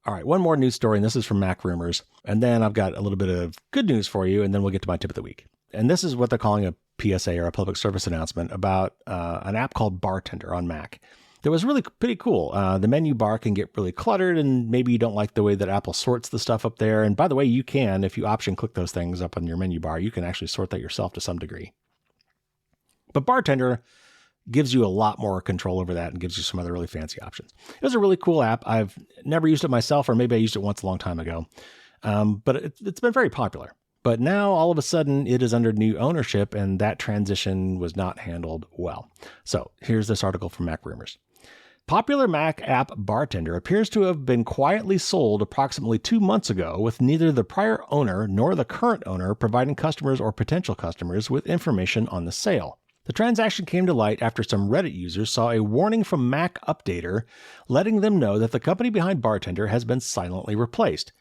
All right, one more news story, and this is from Mac Rumors. And then I've got a little bit of good news for you, and then we'll get to my tip of the week. And this is what they're calling a PSA, or a public service announcement, about an app called Bartender on Mac. That was really pretty cool. The menu bar can get really cluttered, and maybe you don't like the way that Apple sorts the stuff up there. And by the way, you can, if you option click those things up on your menu bar, you can actually sort that yourself to some degree. But Bartender gives you a lot more control over that and gives you some other really fancy options. It was a really cool app. I've never used it myself, or maybe I used it once a long time ago. But it's been very popular. But now all of a sudden it is under new ownership, and that transition was not handled well. So here's this article from Mac Rumors. Popular Mac app Bartender appears to have been quietly sold approximately 2 months ago, with neither the prior owner nor the current owner providing customers or potential customers with information on the sale. The transaction came to light after some Reddit users saw a warning from Mac Updater letting them know that the company behind Bartender has been silently replaced.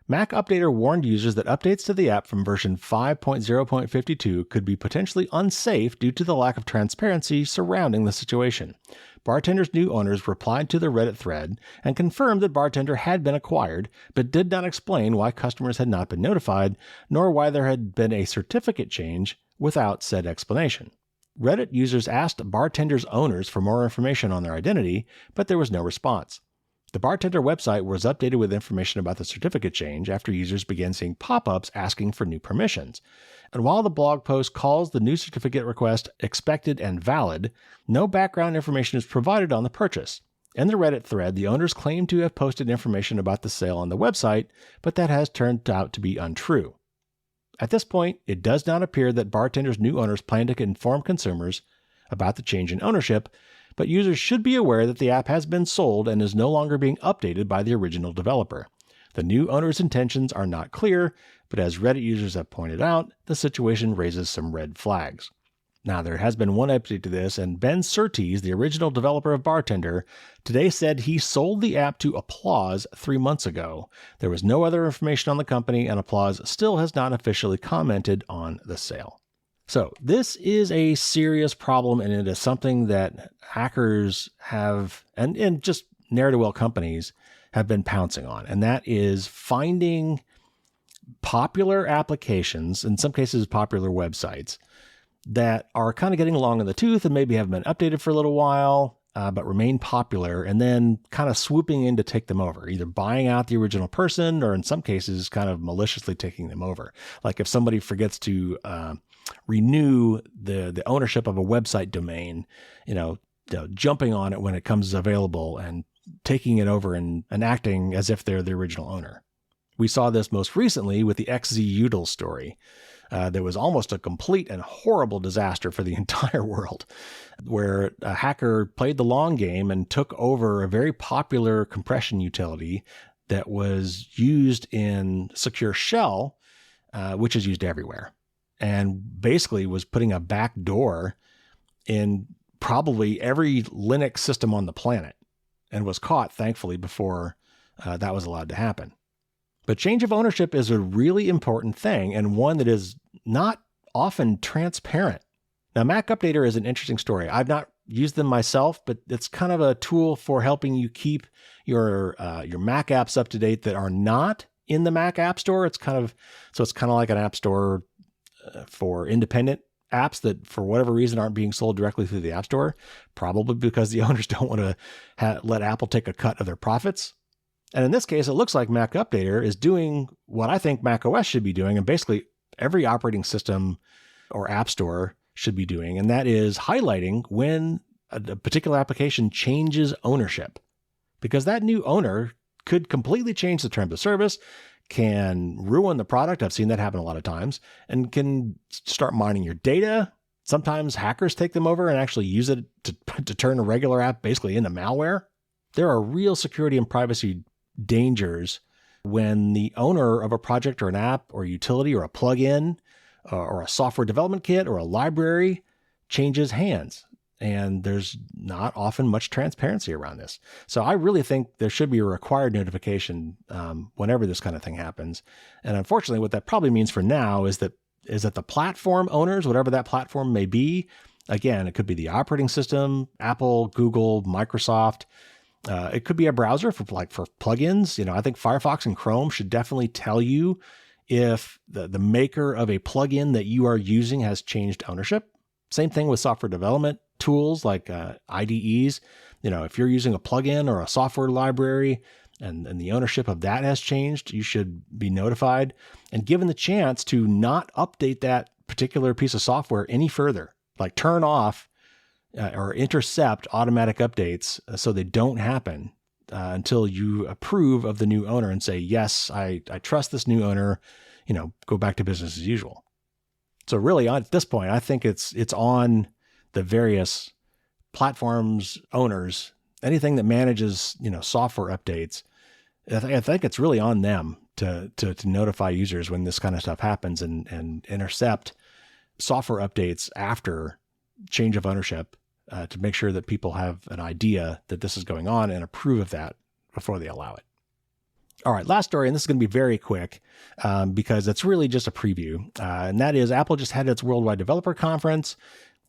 Mac Updater warned users that updates to the app from version 5.0.52 could be potentially unsafe due to the lack of transparency surrounding the situation. Bartender's new owners replied to the Reddit thread and confirmed that Bartender had been acquired, but did not explain why customers had not been notified, nor why there had been a certificate change without said explanation. Reddit users asked Bartender's owners for more information on their identity, but there was no response. The Bartender website was updated with information about the certificate change after users began seeing pop-ups asking for new permissions. And while the blog post calls the new certificate request expected and valid, no background information is provided on the purchase. In the Reddit thread, the owners claim to have posted information about the sale on the website, but that has turned out to be untrue. At this point, it does not appear that Bartender's new owners plan to inform consumers about the change in ownership, but users should be aware that the app has been sold and is no longer being updated by the original developer. The new owner's intentions are not clear, but as Reddit users have pointed out, the situation raises some red flags. Now, there has been one update to this, and Ben Surtees, the original developer of Bartender, today said he sold the app to Applause 3 months ago. There was no other information on the company, and Applause still has not officially commented on the sale. So this is a serious problem, and it is something that hackers have, and just ne'er-do-well companies have been pouncing on, and that is finding popular applications, in some cases popular websites, that are kind of getting long in the tooth and maybe haven't been updated for a little while, but remain popular, and then kind of swooping in to take them over, either buying out the original person or in some cases kind of maliciously taking them over. Like if somebody forgets to renew the ownership of a website domain, jumping on it when it comes available and taking it over and acting as if they're the original owner. We saw this most recently with the XZUtil story. There was almost a complete and horrible disaster for the entire world, where a hacker played the long game and took over a very popular compression utility that was used in Secure Shell, which is used everywhere, and basically was putting a back door in probably every Linux system on the planet, and was caught, thankfully, before that was allowed to happen. But change of ownership is a really important thing, and one that is not often transparent. Now, Mac Updater is an interesting story. I've not use them myself, but it's kind of a tool for helping you keep your Mac apps up to date that are not in the Mac App Store. It's kind of like an app store for independent apps that for whatever reason aren't being sold directly through the App Store, probably because the owners don't want to let Apple take a cut of their profits. And in this case, it looks like Mac Updater is doing what I think Mac OS should be doing, and basically every operating system or app store should be doing, and that is highlighting when a particular application changes ownership, because that new owner could completely change the terms of service, can ruin the product. I've seen that happen a lot of times, and can start mining your data. Sometimes hackers take them over and actually use it to turn a regular app basically into malware. There are real security and privacy dangers when the owner of a project or an app or utility or a plugin or a software development kit or a library changes hands. And there's not often much transparency around this. So I really think there should be a required notification whenever this kind of thing happens. And unfortunately, what that probably means for now is that the platform owners, whatever that platform may be, again, it could be the operating system, Apple, Google, Microsoft. It could be a browser for plugins. I think Firefox and Chrome should definitely tell you if the maker of a plugin that you are using has changed ownership. Same thing with software development tools like IDEs. If you're using a plugin or a software library and the ownership of that has changed, you should be notified and given the chance to not update that particular piece of software any further, like turn off or intercept automatic updates so they don't happen until you approve of the new owner and say, yes, I trust this new owner, go back to business as usual. So really at this point, I think it's on the various platforms owners, anything that manages, software updates. I think it's really on them to notify users when this kind of stuff happens and intercept software updates after change of ownership to make sure that people have an idea that this is going on and approve of that before they allow it. All right, last story, and this is going to be very quick because it's really just a preview. And that is Apple just had its Worldwide Developer Conference,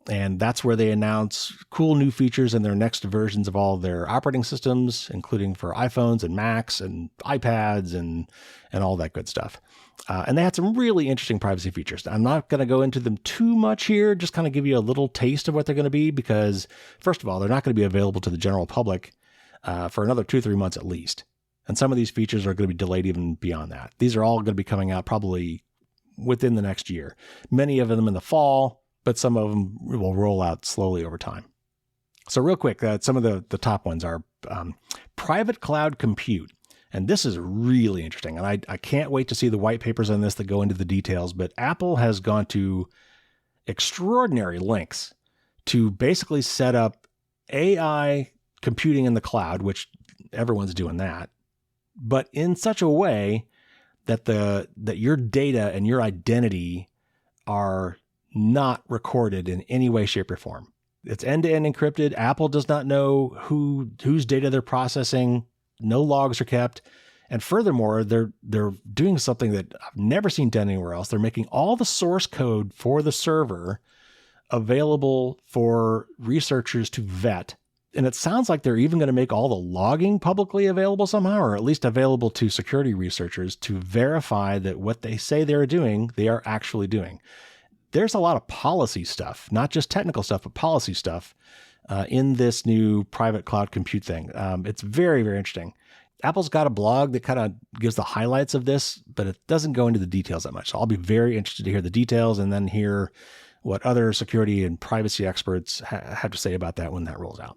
and that's where they announce cool new features in their next versions of all their operating systems, including for iPhones and Macs and iPads and all that good stuff. And they had some really interesting privacy features. I'm not going to go into them too much here, just kind of give you a little taste of what they're going to be, because first of all, they're not going to be available to the general public for another 2-3 months at least. And some of these features are going to be delayed even beyond that. These are all going to be coming out probably within the next year. Many of them in the fall, but some of them will roll out slowly over time. So real quick, some of the top ones are private cloud compute. And this is really interesting. And I can't wait to see the white papers on this that go into the details. But Apple has gone to extraordinary lengths to basically set up AI computing in the cloud, which everyone's doing that, but in such a way that that your data and your identity are not recorded in any way, shape, or form. It's end-to-end encrypted. Apple does not know whose data they're processing. No logs are kept. And furthermore, they're doing something that I've never seen done anywhere else. They're making all the source code for the server available for researchers to vet. And it sounds like they're even going to make all the logging publicly available somehow, or at least available to security researchers to verify that what they say they're doing, they are actually doing. There's a lot of policy stuff, not just technical stuff, but policy stuff in this new private cloud compute thing. It's very, very interesting. Apple's got a blog that kind of gives the highlights of this, but it doesn't go into the details that much. So I'll be very interested to hear the details and then hear what other security and privacy experts have to say about that when that rolls out.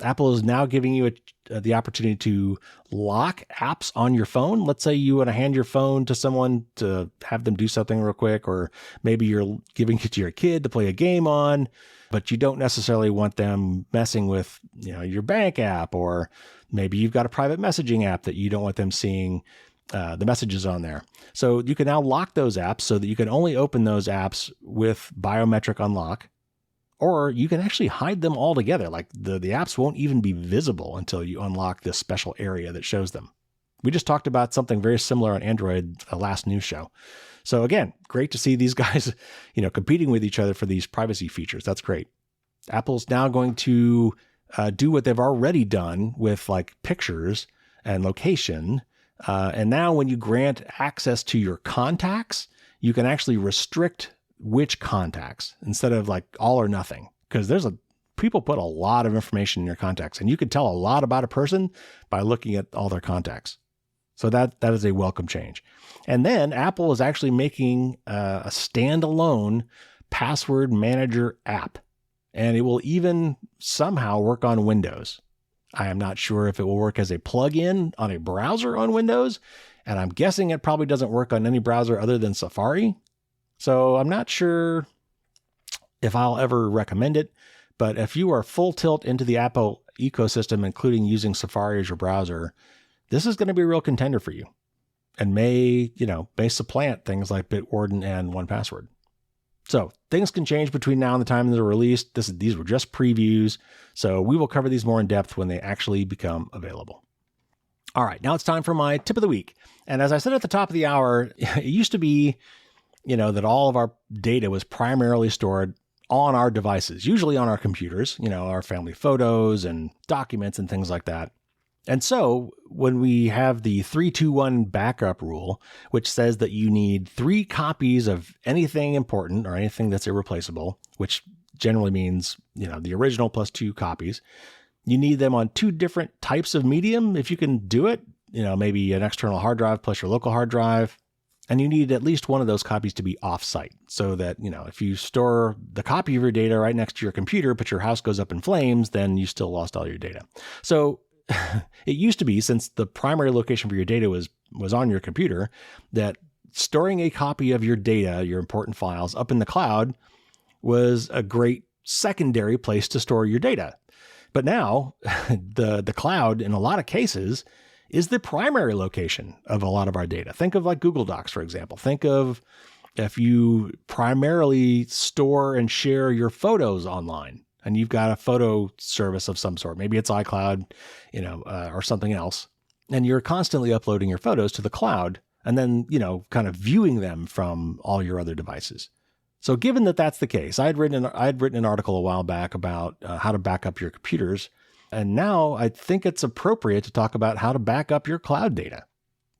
Apple is now giving you the opportunity to lock apps on your phone. Let's say you want to hand your phone to someone to have them do something real quick, or maybe you're giving it to your kid to play a game on, but you don't necessarily want them messing with, your bank app, or maybe you've got a private messaging app that you don't want them seeing the messages on there. So you can now lock those apps so that you can only open those apps with biometric unlock. Or you can actually hide them all together. Like the apps won't even be visible until you unlock this special area that shows them. We just talked about something very similar on Android, the last news show. So again, great to see these guys, competing with each other for these privacy features. That's great. Apple's now going to do what they've already done with like pictures and location. And now when you grant access to your contacts, you can actually restrict which contacts instead of like all or nothing. Because people put a lot of information in your contacts, and you can tell a lot about a person by looking at all their contacts. So that is a welcome change. And then Apple is actually making a standalone password manager app, and it will even somehow work on Windows. I am not sure if it will work as a plugin on a browser on Windows, and I'm guessing it probably doesn't work on any browser other than Safari. So I'm not sure if I'll ever recommend it, but if you are full tilt into the Apple ecosystem, including using Safari as your browser, this is going to be a real contender for you, and may supplant things like Bitwarden and 1Password. So things can change between now and the time they're released. These were just previews, so we will cover these more in depth when they actually become available. All right, now it's time for my tip of the week. And as I said at the top of the hour, it used to be, that all of our data was primarily stored on our devices, usually on our computers, our family photos and documents and things like that. And so when we have the 3-2-1 backup rule, which says that you need 3 copies of anything important or anything that's irreplaceable, which generally means, the original plus 2 copies, you need them on 2 different types of medium. If you can do it, maybe an external hard drive plus your local hard drive. And you need at least one of those copies to be off-site, so that, if you store the copy of your data right next to your computer, but your house goes up in flames, then you still lost all your data. So it used to be, since the primary location for your data was on your computer, that storing a copy of your data, your important files, up in the cloud was a great secondary place to store your data. But now the cloud, in a lot of cases, is the primary location of a lot of our data. Think of like Google Docs, for example. Think of if you primarily store and share your photos online, and you've got a photo service of some sort. Maybe it's iCloud, or something else. And you're constantly uploading your photos to the cloud and then, kind of viewing them from all your other devices. So given that that's the case, I'd written an article a while back about how to back up your computers. And now I think it's appropriate to talk about how to back up your cloud data.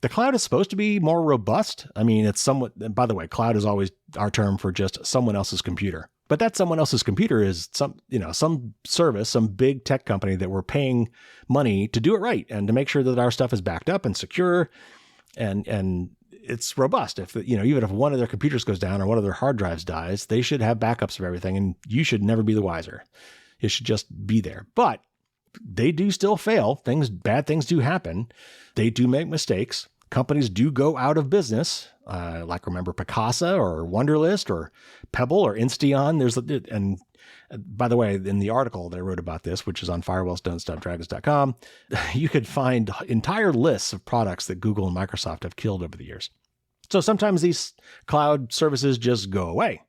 The cloud is supposed to be more robust. I mean, it's somewhat, by the way, cloud is always our term for just someone else's computer. But that someone else's computer is some service, some big tech company that we're paying money to do it right and to make sure that our stuff is backed up and secure and it's robust. If even if one of their computers goes down or one of their hard drives dies, they should have backups of everything, and you should never be the wiser. It should just be there. But they do still fail. Bad things do happen. They do make mistakes. Companies do go out of business. Like remember Picasa or Wunderlist or Pebble or Insteon. And by the way, in the article that I wrote about this, which is on firewallsdon'tstopdragons.com, you could find entire lists of products that Google and Microsoft have killed over the years. So sometimes these cloud services just go away,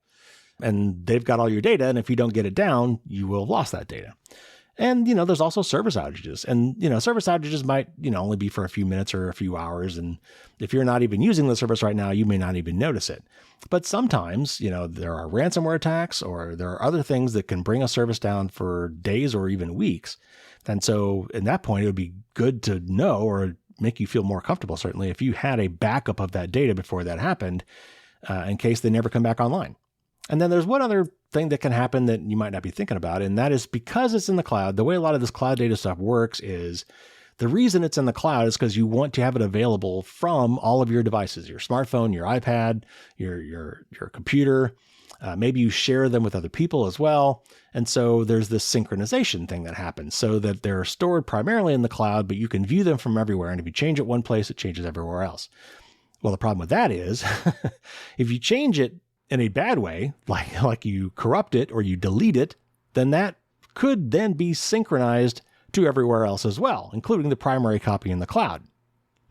and they've got all your data. And if you don't get it down, you will have lost that data. And, there's also service outages, and, service outages might, only be for a few minutes or a few hours. And if you're not even using the service right now, you may not even notice it. But sometimes, there are ransomware attacks or there are other things that can bring a service down for days or even weeks. And so at that point, it would be good to know, or make you feel more comfortable, certainly, if you had a backup of that data before that happened, in case they never come back online. And then there's one other thing that can happen that you might not be thinking about, and that is because it's in the cloud. The way a lot of this cloud data stuff works is the reason it's in the cloud is because you want to have it available from all of your devices, your smartphone, your iPad, your computer. Maybe you share them with other people as well. And so there's this synchronization thing that happens so that they're stored primarily in the cloud, but you can view them from everywhere. And if you change it one place, it changes everywhere else. Well, the problem with that is if you change it in a bad way, like you corrupt it or you delete it, then that could then be synchronized to everywhere else as well, including the primary copy in the cloud.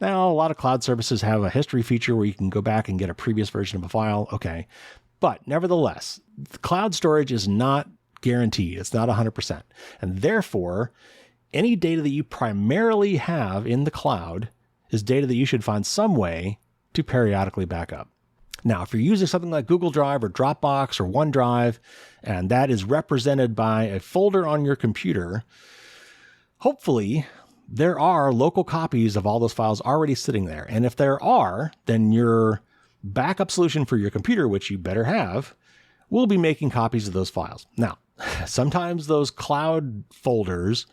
Now, a lot of cloud services have a history feature where you can go back and get a previous version of a file. Okay. But nevertheless, the cloud storage is not guaranteed. It's not 100%. And therefore, any data that you primarily have in the cloud is data that you should find some way to periodically back up. Now, if you're using something like Google Drive or Dropbox or OneDrive, and that is represented by a folder on your computer, hopefully there are local copies of all those files already sitting there. And if there are, then your backup solution for your computer, which you better have, will be making copies of those files. Now, sometimes those cloud folders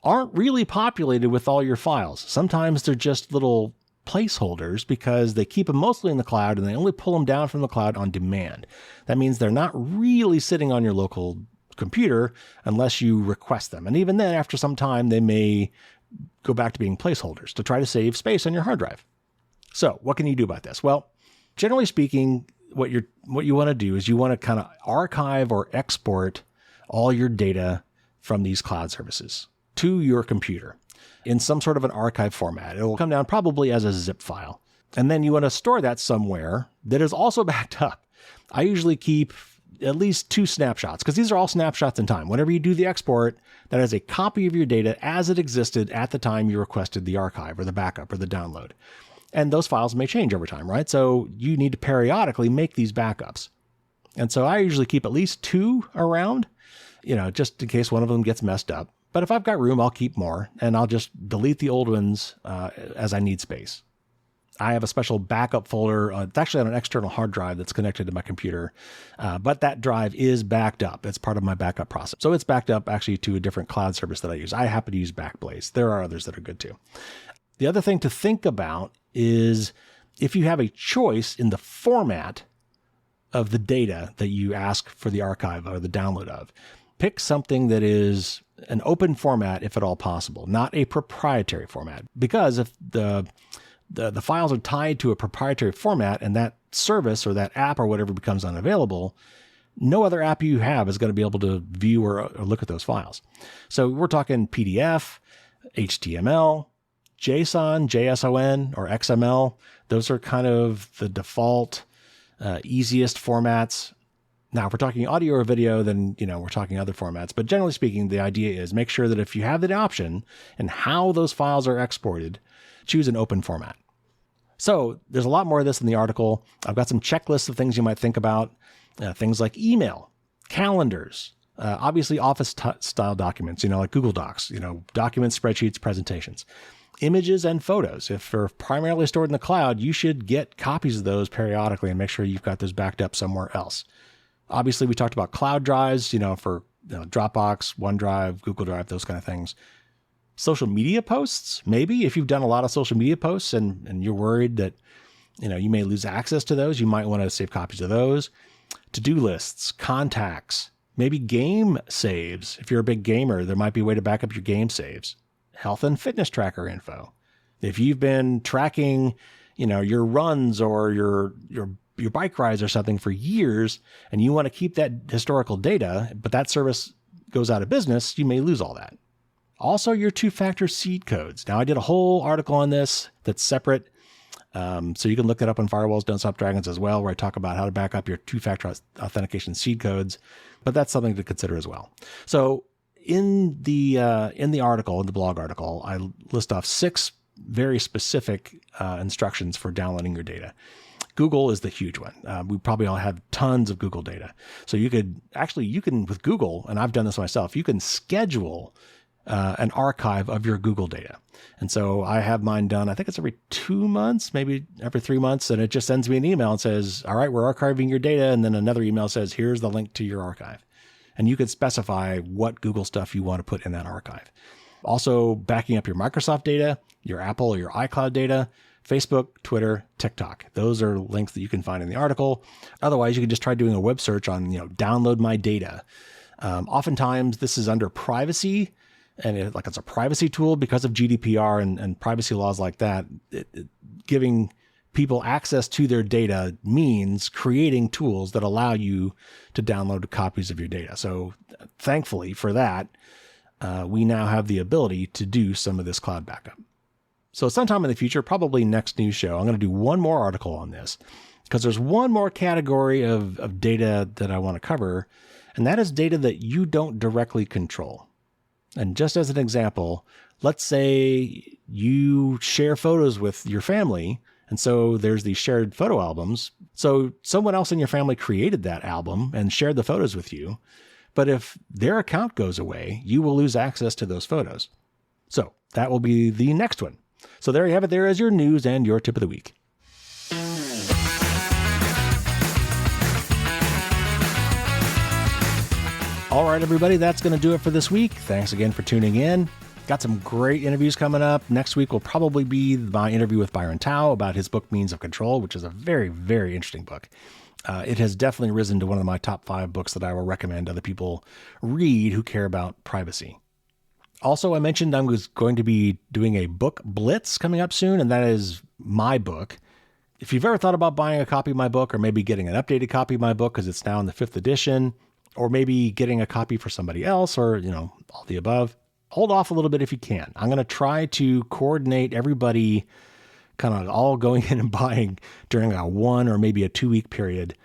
aren't really populated with all your files. Sometimes they're just little placeholders because they keep them mostly in the cloud and they only pull them down from the cloud on demand. That means they're not really sitting on your local computer unless you request them. And even then, after some time, they may go back to being placeholders to try to save space on your hard drive. So what can you do about this? Well, generally speaking, what you want to do is you want to kind of archive or export all your data from these cloud services to your computer in some sort of an archive format. It'll come down probably as a zip file. And then you want to store that somewhere that is also backed up. I usually keep at least 2 snapshots because these are all snapshots in time. Whenever you do the export, that is a copy of your data as it existed at the time you requested the archive or the backup or the download. And those files may change over time, right? So you need to periodically make these backups. And so I usually keep at least 2 around, just in case one of them gets messed up. But if I've got room, I'll keep more, and I'll just delete the old ones as I need space. I have a special backup folder. It's actually on an external hard drive that's connected to my computer, but that drive is backed up. It's part of my backup process. So it's backed up actually to a different cloud service that I use. I happen to use Backblaze. There are others that are good too. The other thing to think about is if you have a choice in the format of the data that you ask for the archive or the download of, pick something that is an open format if at all possible, not a proprietary format. Because if the files are tied to a proprietary format and that service or that app or whatever becomes unavailable, no other app you have is going to be able to view or look at those files. So we're talking PDF, HTML, JSON, JSON, or XML. Those are kind of the default, easiest formats. Now, if we're talking audio or video, then, we're talking other formats. But generally speaking, the idea is make sure that if you have the option and how those files are exported, choose an open format. So there's a lot more of this in the article. I've got some checklists of things you might think about, things like email, calendars, obviously office style documents, like Google Docs, documents, spreadsheets, presentations, images and photos. If they're primarily stored in the cloud, you should get copies of those periodically and make sure you've got those backed up somewhere else. Obviously, we talked about cloud drives, for Dropbox, OneDrive, Google Drive, those kind of things. Social media posts, maybe if you've done a lot of social media posts and you're worried that, you may lose access to those, you might want to save copies of those. To-do lists, contacts, maybe game saves. If you're a big gamer, there might be a way to back up your game saves. Health and fitness tracker info. If you've been tracking, your runs or your bike rides or something for years, and you want to keep that historical data, but that service goes out of business, you may lose all that. Also, your 2-factor seed codes. Now, I did a whole article on this that's separate, so you can look that up on Firewalls Don't Stop Dragons as well, where I talk about how to back up your 2-factor authentication seed codes, but that's something to consider as well. So in the article, in the blog article, I list off 6 very specific instructions for downloading your data. Google is the huge one. We probably all have tons of Google data. So you can, with Google, and I've done this myself, you can schedule an archive of your Google data. And so I have mine done, I think it's every 2 months, maybe every 3 months. And it just sends me an email and says, all right, we're archiving your data. And then another email says, here's the link to your archive. And you can specify what Google stuff you want to put in that archive. Also backing up your Microsoft data, your Apple or your iCloud data, Facebook, Twitter, TikTok. Those are links that you can find in the article. Otherwise, you can just try doing a web search on, download my data. Oftentimes, this is under privacy, and it's a privacy tool because of GDPR and privacy laws like that. Giving people access to their data means creating tools that allow you to download copies of your data. So thankfully for that, we now have the ability to do some of this cloud backup. So sometime in the future, probably next news show, I'm going to do one more article on this because there's one more category of data that I want to cover, and that is data that you don't directly control. And just as an example, let's say you share photos with your family, and so there's these shared photo albums, So someone else in your family created that album and shared the photos with you. But if their account goes away, you will lose access to those photos. So that will be the next one. So there you have it. There is your news and your tip of the week. All right, everybody, that's going to do it for this week. Thanks again for tuning in. Got some great interviews coming up. Next week will probably be my interview with Byron Tao about his book, Means of Control, which is a very, very interesting book. It has definitely risen to one of my top 5 books that I will recommend other people read who care about privacy. Also, I mentioned I was going to be doing a book blitz coming up soon, and that is my book. If you've ever thought about buying a copy of my book, or maybe getting an updated copy of my book because it's now in the 5th edition, or maybe getting a copy for somebody else, or, all the above, hold off a little bit if you can. I'm going to try to coordinate everybody kind of all going in and buying during a 1 or maybe a 2-week period.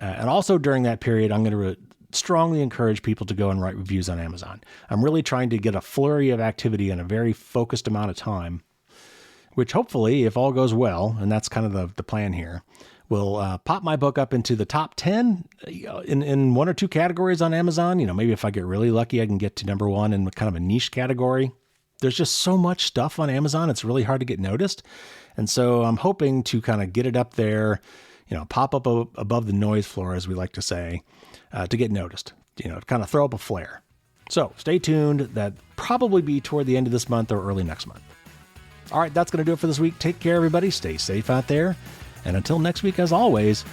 And also during that period, I'm going to strongly encourage people to go and write reviews on Amazon. I'm really trying to get a flurry of activity in a very focused amount of time, which hopefully, if all goes well, and that's kind of the plan here, will pop my book up into the top 10 in 1 or 2 categories on Amazon. Maybe if I get really lucky, I can get to number 1 in kind of a niche category. There's just so much stuff on Amazon. It's really hard to get noticed. And so I'm hoping to kind of get it up there, pop up above the noise floor, as we like to say, to get noticed, to kind of throw up a flare. So stay tuned. That probably be toward the end of this month or early next month. All right, that's going to do it for this week. Take care, everybody. Stay safe out there. And until next week, as always,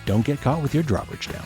don't get caught with your drawbridge down.